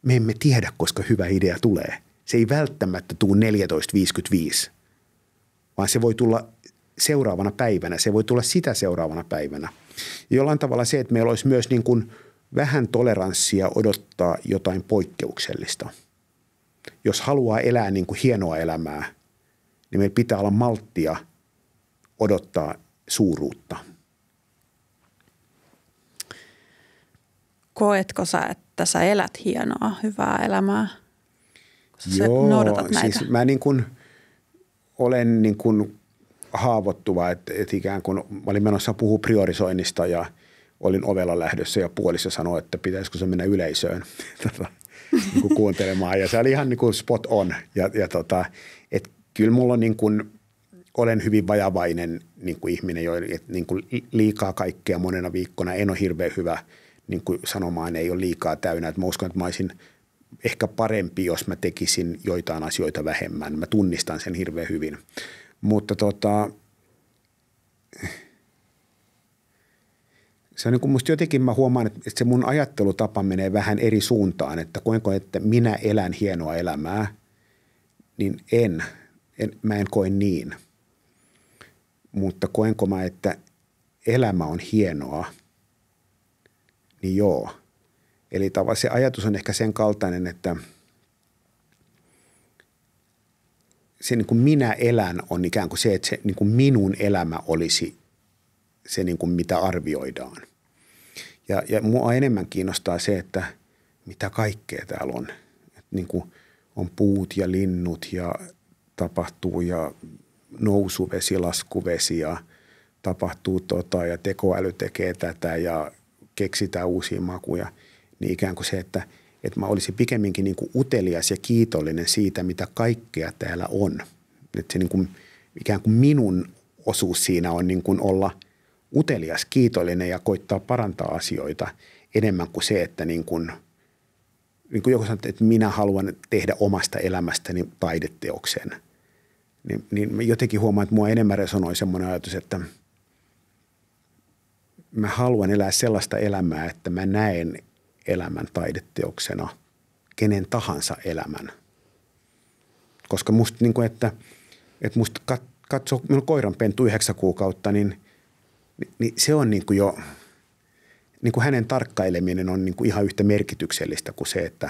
me emme tiedä, koska hyvä idea tulee. Se ei välttämättä tule 14.55, vaan se voi tulla seuraavana päivänä, se voi tulla sitä seuraavana päivänä. Ja jollain tavalla se, että meillä olisi myös niin kuin vähän toleranssia odottaa jotain poikkeuksellista. Jos haluaa elää niin kuin hienoa elämää, niin meillä pitää olla malttia odottaa suuruutta. Koetko sä, että sä elät hienoa, hyvää elämää? Joo, noudatat näitä? Siis mä niin kuin olen niin kuin haavoittuva, että ikään kuin mä olin menossa puhua priorisoinnista ja olin ovella lähdössä ja puoliso sanoi, että pitäisikö se mennä yleisöön niin kuin kuuntelemaan. Ja se oli ihan niin kuin spot on. Että kyllä mulla on niin kuin, olen hyvin vajavainen niin kuin ihminen, että niin kuin liikaa kaikkea monena viikkona. En ole hirveän hyvä niin kuin sanomaan, ei ole liikaa täynnä. Että mä uskon, että mä olisin ehkä parempi, jos mä tekisin joitain asioita vähemmän. Mä tunnistan sen hirveän hyvin. Mutta se on niin kuin musta jotenkin mä huomaan, että se mun ajattelutapa menee vähän eri suuntaan, että koenko, että minä elän hienoa elämää, niin mä en koe niin. Mutta koenko mä, että elämä on hienoa, niin joo. Eli se ajatus on ehkä sen kaltainen, että se niin kuin minä elän on ikään kuin se, että se niin kuin minun elämä olisi se niin kuin mitä arvioidaan. Ja mua enemmän kiinnostaa se, että mitä kaikkea täällä on. Että niin kuin on puut ja linnut ja tapahtuu ja nousuvesi, laskuvesi ja tapahtuu ja tekoäly tekee tätä ja keksitään uusia makuja. Niin ikään kuin se, että mä olisin pikemminkin niin kuin utelias ja kiitollinen siitä, mitä kaikkea täällä on. Että se niin kuin, ikään kuin minun osuus siinä on niin kuin olla utelias, kiitollinen ja koittaa parantaa asioita enemmän kuin se, että niin kuin joku sanoo, että minä haluan tehdä omasta elämästäni taideteoksen. Niin mä jotenkin huomaan, että mua enemmän resonoi semmoinen ajatus, että mä haluan elää sellaista elämää, että mä näen elämän taideteoksena kenen tahansa elämän. Koska musta, niin kuin, että musta katsoo, minulla on koiranpentu 9 kuukautta, niin se on niin kuin jo, niin kuin hänen tarkkaileminen on niin kuin ihan yhtä merkityksellistä kuin se, että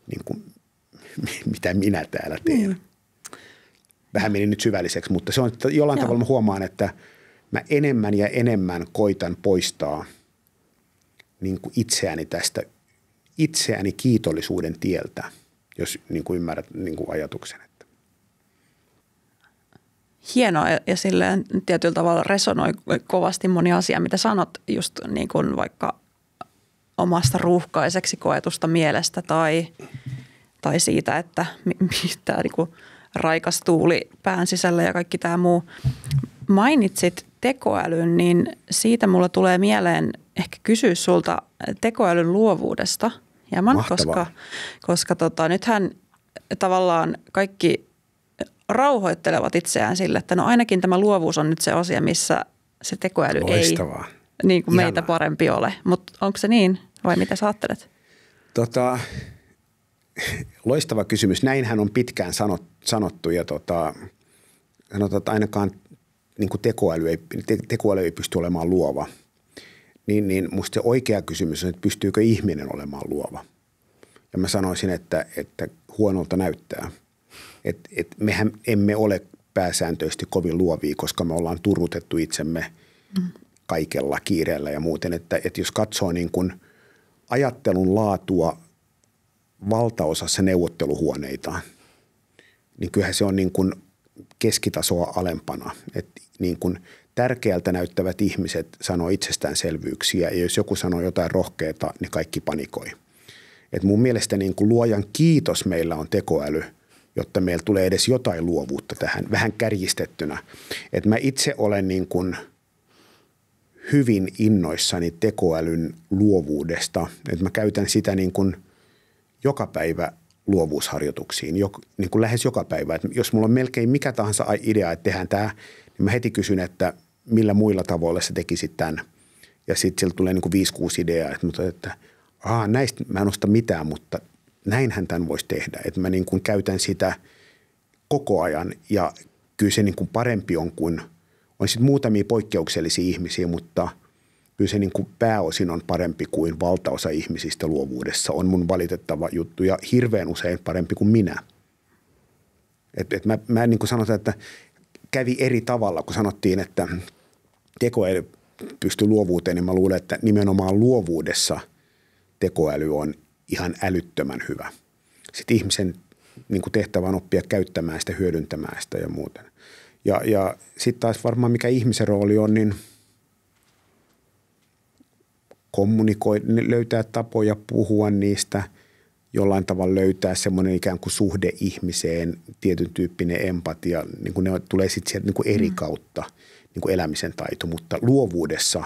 niin kuin, mitä minä täällä teen. Vähän meni nyt syvälliseksi, mutta se on, että jollain tavalla mä huomaan, että mä enemmän ja enemmän koitan poistaa niin kuin itseäni kiitollisuuden tieltä, jos niin kuin ymmärrät niin kuin ajatuksen. Hienoa ja silleen tietyllä tavalla resonoi kovasti moni asia, mitä sanot just niin kuin vaikka omasta ruuhkaiseksi koetusta mielestä tai siitä, että tämä niin kuin raikas tuuli pään sisällä ja kaikki tämä muu. Mainitsit tekoälyn, niin siitä mulla tulee mieleen ehkä kysyä sulta tekoälyn luovuudesta. Hieman, koska nythän tavallaan kaikki rauhoittelevat itseään sille, että no ainakin tämä luovuus on nyt se asia, missä se tekoäly Loistavaa. Ei niin kuin meitä parempi ole. Mutta onko se niin vai mitä sä ajattelet? Loistava kysymys. Näinhän on pitkään sanottu ja sanotaan, että ainakaan niin kuin tekoäly ei pysty olemaan luova. Niin musta se oikea kysymys on, että pystyykö ihminen olemaan luova. Ja mä sanoisin, että huonolta näyttää. Että mehän emme ole pääsääntöisesti kovin luovia, koska me ollaan turrutettu itsemme kaikella kiireellä ja muuten. Että jos katsoo niin kuin ajattelun laatua valtaosassa neuvotteluhuoneita, niin kyllähän se on niin kuin keskitasoa alempana. Että niin kuin tärkeältä näyttävät ihmiset sanoo itsestäänselvyyksiä ja jos joku sanoo jotain rohkeata, niin kaikki panikoi. Et mun mielestä niin kuin luojan kiitos meillä on tekoäly, jotta meillä tulee edes jotain luovuutta tähän, vähän kärjistettynä. Et mä itse olen niin kuin hyvin innoissani tekoälyn luovuudesta, että mä käytän sitä niin kuin joka päivä luovuusharjoituksiin, niin kuin lähes joka päivä. Et jos mulla on melkein mikä tahansa idea, että tehdään tämä, niin mä heti kysyn, että millä muilla tavoilla sä tekisit tämän. Ja sitten sieltä tulee niin kuin 5-6 ideaa, että näistä mä en osta mitään, mutta näinhän tämän voisi tehdä. Että mä niin kuin käytän sitä koko ajan ja kyllä se niin kuin parempi on kuin, on sitten muutamia poikkeuksellisia ihmisiä, mutta kyllä se niin kuin pääosin on parempi kuin valtaosa ihmisistä luovuudessa. On mun valitettava juttu ja hirveän usein parempi kuin minä. Mä niin kuin sanotaan, että kävi eri tavalla, kun sanottiin, että tekoäly pystyy luovuuteen, niin mä luulen, että nimenomaan luovuudessa tekoäly on ihan älyttömän hyvä. Sitten ihmisen niin kuin tehtävä on oppia käyttämään sitä, hyödyntämään sitä ja muuten. Ja sitten taas varmaan mikä ihmisen rooli on, niin kommunikoida, löytää tapoja puhua niistä, jollain tavalla löytää semmoinen ikään kuin suhde ihmiseen, tietyn tyyppinen empatia, niin kuin ne tulee sitten sieltä niin kuin eri kautta, niin kuin elämisen taito, mutta luovuudessa,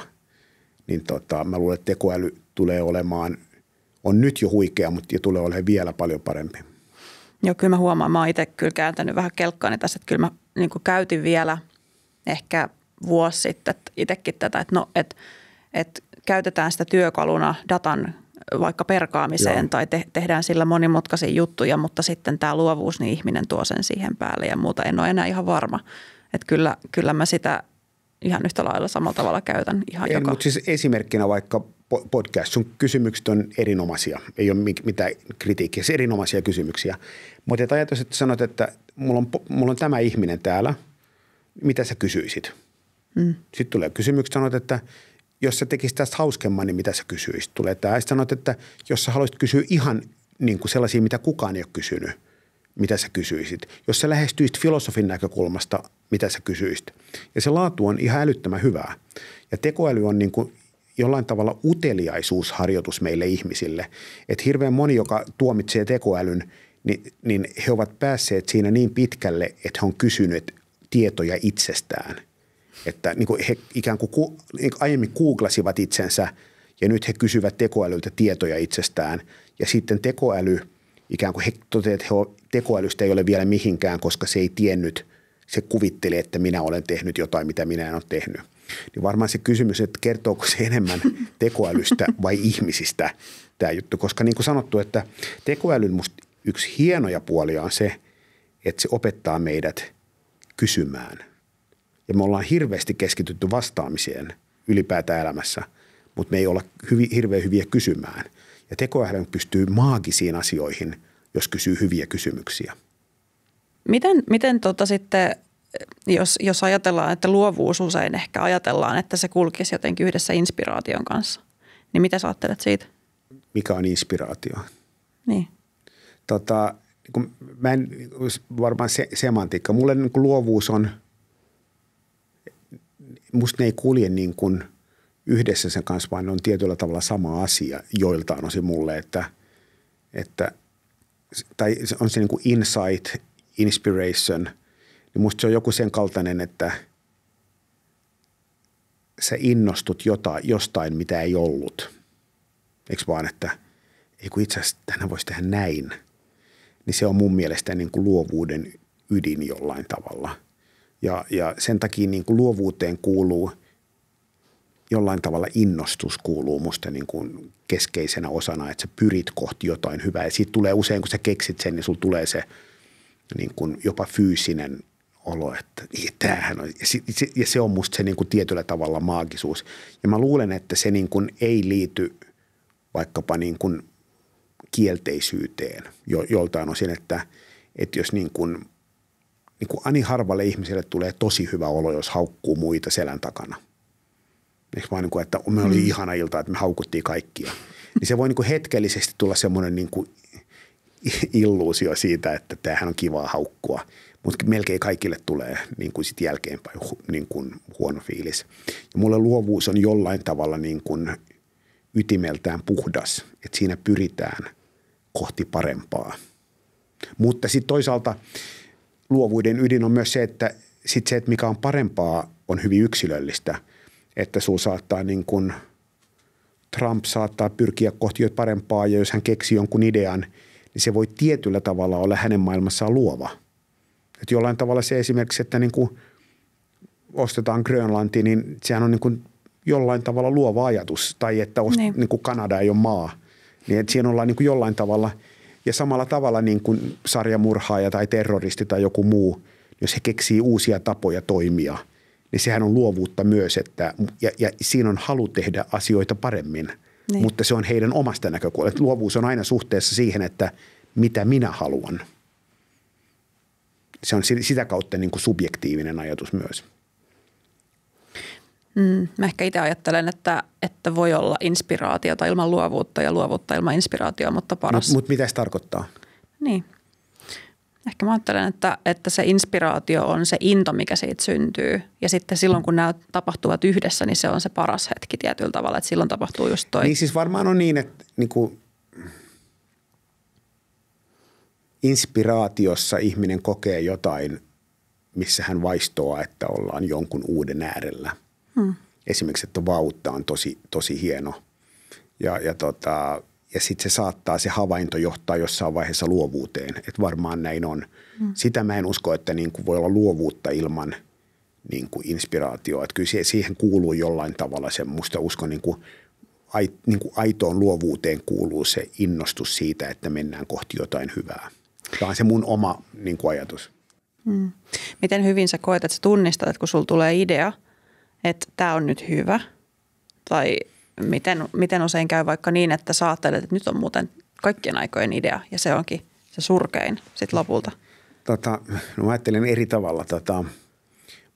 niin mä luulen, että tekoäly tulee olemaan, on nyt jo huikea, mutta tulee olemaan vielä paljon parempi. Joo, kyllä mä huomaan, mä oon itse kyllä kääntänyt vähän kelkkaani tässä, että kyllä mä niin kuin käytin vielä ehkä vuosi sitten itsekin tätä, että käytetään sitä työkaluna datan vaikka perkaamiseen tai tehdään sillä monimutkaisia juttuja, mutta sitten tämä luovuus, niin ihminen tuo sen siihen päälle ja muuta. En ole enää ihan varma, että kyllä mä sitä ihan yhtä lailla samalla tavalla käytän ihan joka. Mutta siis esimerkkinä vaikka podcast, sun kysymykset on erinomaisia, ei ole mitään kritiikkiä, se erinomaisia kysymyksiä. Mutta ajatus, että sanot, että mulla on tämä ihminen täällä, mitä sä kysyisit? Sitten tulee kysymykset, sanot, että jos sä tekisit tästä hauskemman, niin mitä sä kysyisit? Tulee tämä. Sitten sanot, että jos sä haluaisit kysyä ihan niin kuin sellaisia, mitä kukaan ei ole kysynyt, mitä sä kysyisit? Jos sä lähestyisit filosofin näkökulmasta, mitä sä kysyisit? Ja se laatu on ihan älyttömän hyvää. Ja tekoäly on niin kuin jollain tavalla uteliaisuusharjoitus meille ihmisille. Että hirveän moni, joka tuomitsee tekoälyn, niin he ovat päässeet siinä niin pitkälle, että he on kysynyt tietoja itsestään. Että niin kuin he ikään kuin aiemmin googlasivat itsensä ja nyt he kysyvät tekoälyltä tietoja itsestään. Ja sitten tekoäly, ikään kuin he toteavat, että tekoälystä ei ole vielä mihinkään, koska se ei tiennyt, se kuvitteli, että minä olen tehnyt jotain, mitä minä en ole tehnyt. Niin varmaan se kysymys, että kertooko se enemmän tekoälystä vai ihmisistä tämä juttu. Koska niin kuin sanottu, että tekoälyn musta yksi hienoja puolia on se, että se opettaa meidät kysymään. Ja me ollaan hirveästi keskitytty vastaamiseen ylipäätään elämässä, mutta me ei olla hirveän hyviä kysymään. Ja tekoäly pystyy maagisiin asioihin, jos kysyy hyviä kysymyksiä. Miten sitten, jos ajatellaan, että luovuus usein ehkä ajatellaan, että se kulkisi jotenkin yhdessä inspiraation kanssa, niin mitä sä ajattelet siitä? Mikä on inspiraatio? Niin. Mä en varmaan semantiikka. Mulle niin kuin luovuus on, musta ne ei kulje niin kuin yhdessä sen kanssa, vaan ne on tietyllä tavalla sama asia joiltain osin mulle, tai on se niin kuin insight, inspiration, niin musta se on joku sen kaltainen, että sä innostut jostain, mitä ei ollut. Eikö vaan, että ei kun itse asiassa tänään voisi tehdä näin. Niin se on mun mielestä niin kuin luovuuden ydin jollain tavalla. Ja sen takia niin kuin luovuuteen kuuluu jollain tavalla innostus kuuluu musta niin kuin keskeisenä osana, että sä pyrit kohti jotain hyvää. Ja siitä tulee usein, kun sä keksit sen, niin sulla tulee se niin kuin jopa fyysinen olo, että tämähän on. Ja se on musta se niin kuin tietyllä tavalla maagisuus. Ja mä luulen, että se niin kuin ei liity vaikkapa niin kuin kielteisyyteen joltain osin, että jos niin kuin ani harvalle ihmiselle tulee tosi hyvä olo, jos haukkuu muita selän takana. Eikö vaan niin kuin, että me oli ihana ilta, että me haukuttiin kaikkia. Niin se voi niin kuin hetkellisesti tulla semmoinen niin kuin illuusio siitä, että tämähän on kivaa haukkua. mutta melkein kaikille tulee niin kuin sit jälkeenpäin niin kuin huono fiilis. Ja mulle luovuus on jollain tavalla niin kuin ytimeltään puhdas, että siinä pyritään kohti parempaa. Mutta sitten toisaalta luovuuden ydin on myös se, että mikä on parempaa, on hyvin yksilöllistä. Että sulla saattaa niin kuin Trump saattaa pyrkiä kohti parempaa ja jos hän keksii jonkun idean, niin se voi tietyllä tavalla olla hänen maailmassaan luova. Että jollain tavalla se esimerkiksi, että niin kuin ostetaan Grönlanti, niin sehän on niin kuin jollain tavalla luova ajatus. Tai että niin kuin Kanada ei ole maa. Niin että siinä ollaan niin kuin jollain tavalla ja samalla tavalla niin kuin sarjamurhaaja tai terroristi tai joku muu, jos he keksii uusia tapoja toimia, niin sehän on luovuutta myös, että, ja siinä on halu tehdä asioita paremmin, mutta se on heidän omasta näkökulmasta. Luovuus on aina suhteessa siihen, että mitä minä haluan. Se on sitä kautta niin kuin subjektiivinen ajatus myös. Mä ehkä itse ajattelen, että voi olla inspiraatiota ilman luovuutta ja luovuutta ilman inspiraatiota, mutta paras. Mutta mitä se tarkoittaa? Niin. Ehkä mä ajattelen, että se inspiraatio on se into, mikä siitä syntyy. Ja sitten silloin, kun nämä tapahtuvat yhdessä, niin se on se paras hetki tietyllä tavalla, että silloin tapahtuu just toi. Niin siis varmaan on niin, että niin kuin inspiraatiossa ihminen kokee jotain, missä hän vaistoaa, että ollaan jonkun uuden äärellä. Esimerkiksi, että vautta on tosi hieno ja sitten se havainto johtaa jossain vaiheessa luovuuteen, että varmaan näin on. Sitä mä en usko, että niin kuin voi olla luovuutta ilman niin kuin inspiraatioa. Että kyllä siihen kuuluu jollain tavalla se, musta uskon niin kuin aitoon luovuuteen kuuluu se innostus siitä, että mennään kohti jotain hyvää. Tämä on se mun oma niin kuin ajatus. Miten hyvin sä koet, että sä tunnistat, että kun sulla tulee idea, että tämä on nyt hyvä, tai miten usein käy vaikka niin, että sä ajattelet, että nyt on muuten kaikkien aikojen idea, ja se onkin se surkein sitten lopulta? No mä ajattelen eri tavalla.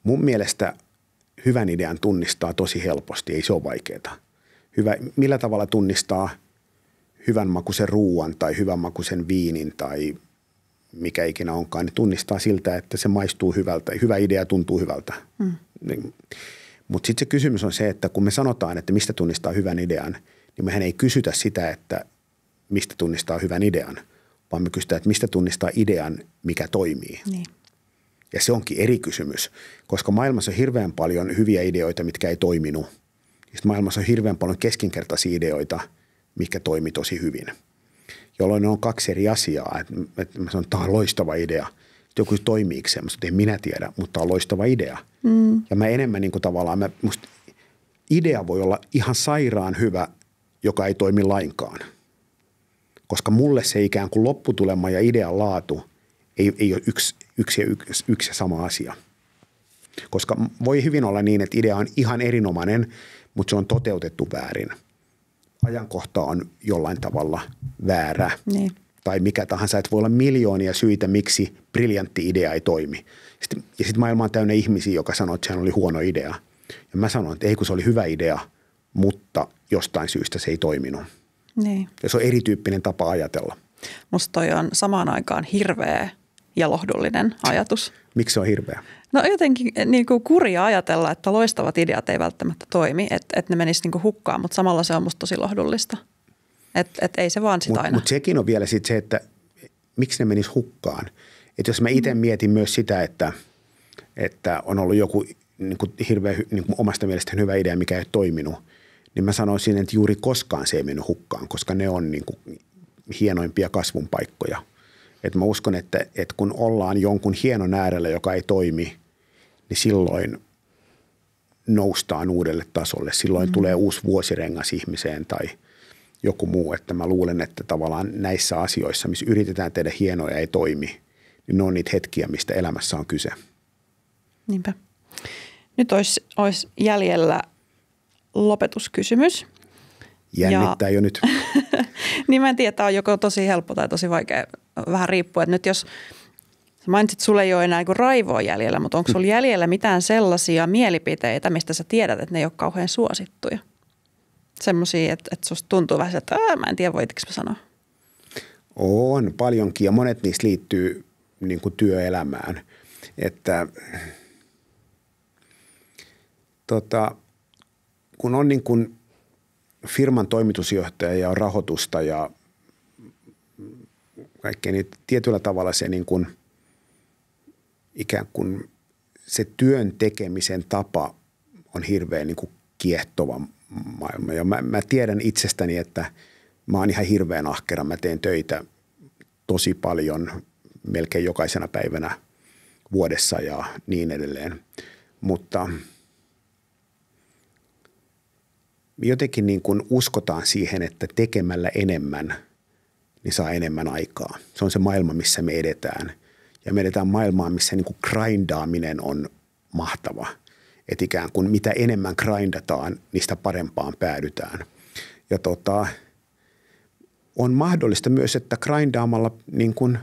Mun mielestä hyvän idean tunnistaa tosi helposti, ei se ole vaikeaa. Millä tavalla tunnistaa hyvän makuisen ruuan tai hyvän makuisen viinin tai mikä ikinä onkaan, niin tunnistaa siltä, että se maistuu hyvältä. Hyvä idea tuntuu hyvältä. Mutta sitten se kysymys on se, että kun me sanotaan, että mistä tunnistaa hyvän idean, niin mehän ei kysytä sitä, että mistä tunnistaa hyvän idean, vaan me kysytään, että mistä tunnistaa idean, mikä toimii. Niin. Ja se onkin eri kysymys, koska maailmassa on hirveän paljon hyviä ideoita, mitkä ei toiminut. Sitten maailmassa on hirveän paljon keskinkertaisia ideoita, mitkä toimii tosi hyvin. Jolloin ne on kaksi eri asiaa. Että mä sanon, että tämä on loistava idea. Joku toimiiko se, en minä tiedä, mutta on loistava idea. Ja mä enemmän niin kuin tavallaan, musta idea voi olla ihan sairaan hyvä, joka ei toimi lainkaan. Koska mulle se ikään kuin lopputulema ja idean laatu ei ole yksi ja sama asia. Koska voi hyvin olla niin, että idea on ihan erinomainen, mutta se on toteutettu väärin. Ajankohta on jollain tavalla väärä. Niin. Tai mikä tahansa, että voi olla miljoonia syitä, miksi briljantti idea ei toimi. Ja sitten maailma on täynnä ihmisiä, joka sanoo, että sehän oli huono idea. Ja mä sanon, että ei kun se oli hyvä idea, mutta jostain syystä se ei toiminut. Niin. Ja se on erityyppinen tapa ajatella. Musta toi on samaan aikaan hirveä ja lohdullinen ajatus. Miksi se on hirveä? No jotenkin niin kuin kurja ajatella, että loistavat ideat ei välttämättä toimi, että ne menis niin kuin hukkaan, mutta samalla se on musta tosi lohdullista. Että ei se vaan sitä aina. Mutta sekin on vielä sit se, että miksi ne menis hukkaan. Että jos mä itse mietin myös sitä, että on ollut joku niin kuin hirveän niin kuin omasta mielestäni hyvä idea, mikä ei ole toiminut, niin mä sanoisin, että juuri koskaan se ei mennyt hukkaan, koska ne on niin kuin hienoimpia kasvun paikkoja. Että mä uskon, että kun ollaan jonkun hienon äärellä, joka ei toimi, niin silloin noustaan uudelle tasolle. Silloin tulee uusi vuosirengas ihmiseen tai joku muu. Että mä luulen, että tavallaan näissä asioissa, missä yritetään tehdä hienoja ja ei toimi, niin ne on niitä hetkiä, mistä elämässä on kyse. Niinpä. Nyt olisi jäljellä lopetuskysymys. Jännittää jo nyt. Niin mä en tiedä, tämä on joko tosi helppo tai tosi vaikea, vähän riippuu. Että nyt jos sä mainitsit, sulle ei ole enää raivoa jäljellä, mutta onko sulla jäljellä mitään sellaisia mielipiteitä, mistä sä tiedät, että ne ei ole kauhean suosittuja? Semmoisia, että susta tuntuu vähän, että mä en tiedä, voitiko mä sanoa. On paljonkin ja monet niistä liittyy niin kuin työelämään. että kun on niin kuin firman toimitusjohtaja ja on rahoitusta ja kaikkea, niin tietyllä tavalla se niin kuin ikään kuin se työn tekemisen tapa on hirveän niin kuin kiehtova maailma. Ja mä tiedän itsestäni, että mä oon ihan hirveän ahkera. Mä teen töitä tosi paljon, melkein jokaisena päivänä vuodessa ja niin edelleen. Mutta jotenkin niin kuin uskotaan siihen, että tekemällä enemmän, niin saa enemmän aikaa. Se on se maailma, missä me edetään. Ja me edetään maailmaa, missä niin kuin grindaaminen on mahtava. Että ikään kuin mitä enemmän grindataan, niin sitä parempaan päädytään. Ja on mahdollista myös, että grindaamalla niin kuin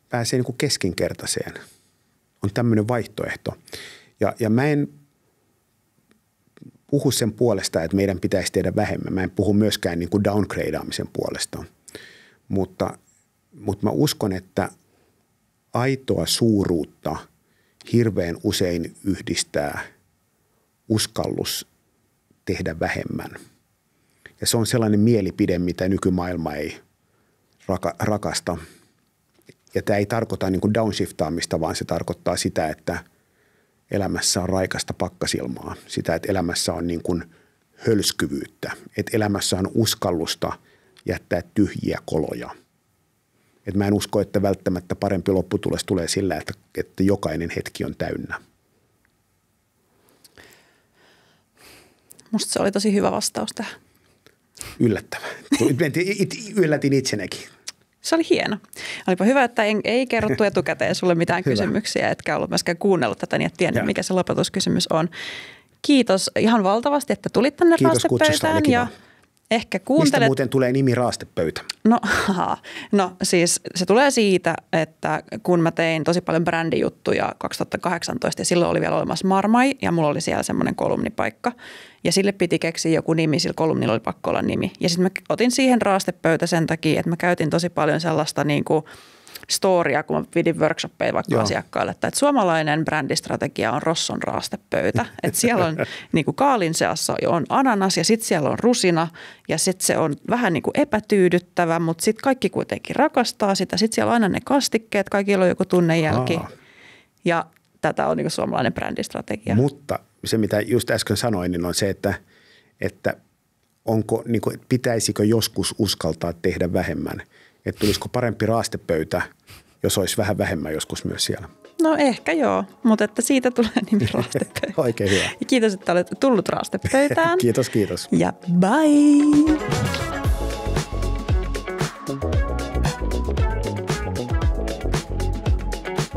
pääsee niin kuin keskinkertaiseen. On tämmöinen vaihtoehto. Ja mä en puhu sen puolesta, että meidän pitäisi tehdä vähemmän. Mä en puhu myöskään niin kuin downgradeaamisen puolesta. Mutta mä uskon, että aitoa suuruutta hirveän usein yhdistää uskallus tehdä vähemmän. Ja se on sellainen mielipide, mitä nykymaailma ei rakasta. Ja tämä ei tarkoita niin kuin downshiftaamista, vaan se tarkoittaa sitä, että elämässä on raikasta pakkasilmaa. Sitä, että elämässä on niin kuin hölskyvyyttä. Että elämässä on uskallusta jättää tyhjiä koloja. Että mä en usko, että välttämättä parempi lopputulos tulee sillä, että jokainen hetki on täynnä. Musta se oli tosi hyvä vastaus tähän. Yllättävää. Yllätin itsenekin. Se oli hieno. Olipa hyvä, että ei kerrottu etukäteen sulle mitään kysymyksiä, etkä ollut myöskään kuunnellut tätä, niin et tiennyt, mikä se lopetuskysymys on. Kiitos ihan valtavasti, että tulit tänne raastepöytään ja ehkä kuuntelet. Mistä muuten tulee nimi raastepöytä? No siis se tulee siitä, että kun mä tein tosi paljon brändijuttuja 2018 ja silloin oli vielä olemassa Marmai ja mulla oli siellä semmoinen kolumnipaikka. Ja sille piti keksiä joku nimi, sillä kolumnilla oli pakko olla nimi. Ja sitten mä otin siihen raastepöytä sen takia, että mä käytin tosi paljon sellaista niin kuin storia, kun mä pidin workshoppeja vaikka asiakkaille, että suomalainen brändistrategia on Rosson raastepöytä. Että siellä on niin kuin kaalin seassa on ananas ja sitten siellä on rusina ja sitten se on vähän niin kuin epätyydyttävä, mutta sitten kaikki kuitenkin rakastaa sitä. Sitten siellä on aina ne kastikkeet, kaikilla on joku tunnejälki ja tätä on niin kuin suomalainen brändistrategia. Mutta se, mitä just äsken sanoin, niin on se, että onko, niin kuin, pitäisikö joskus uskaltaa tehdä vähemmän. Että tulisiko parempi raastepöytä, jos olisi vähän vähemmän joskus myös siellä? No ehkä joo, mutta että siitä tulee nimi raastepöytä. Oikein hyvä. Ja kiitos, että olet tullut raastepöytään. Kiitos. Ja bye!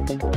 Thank you.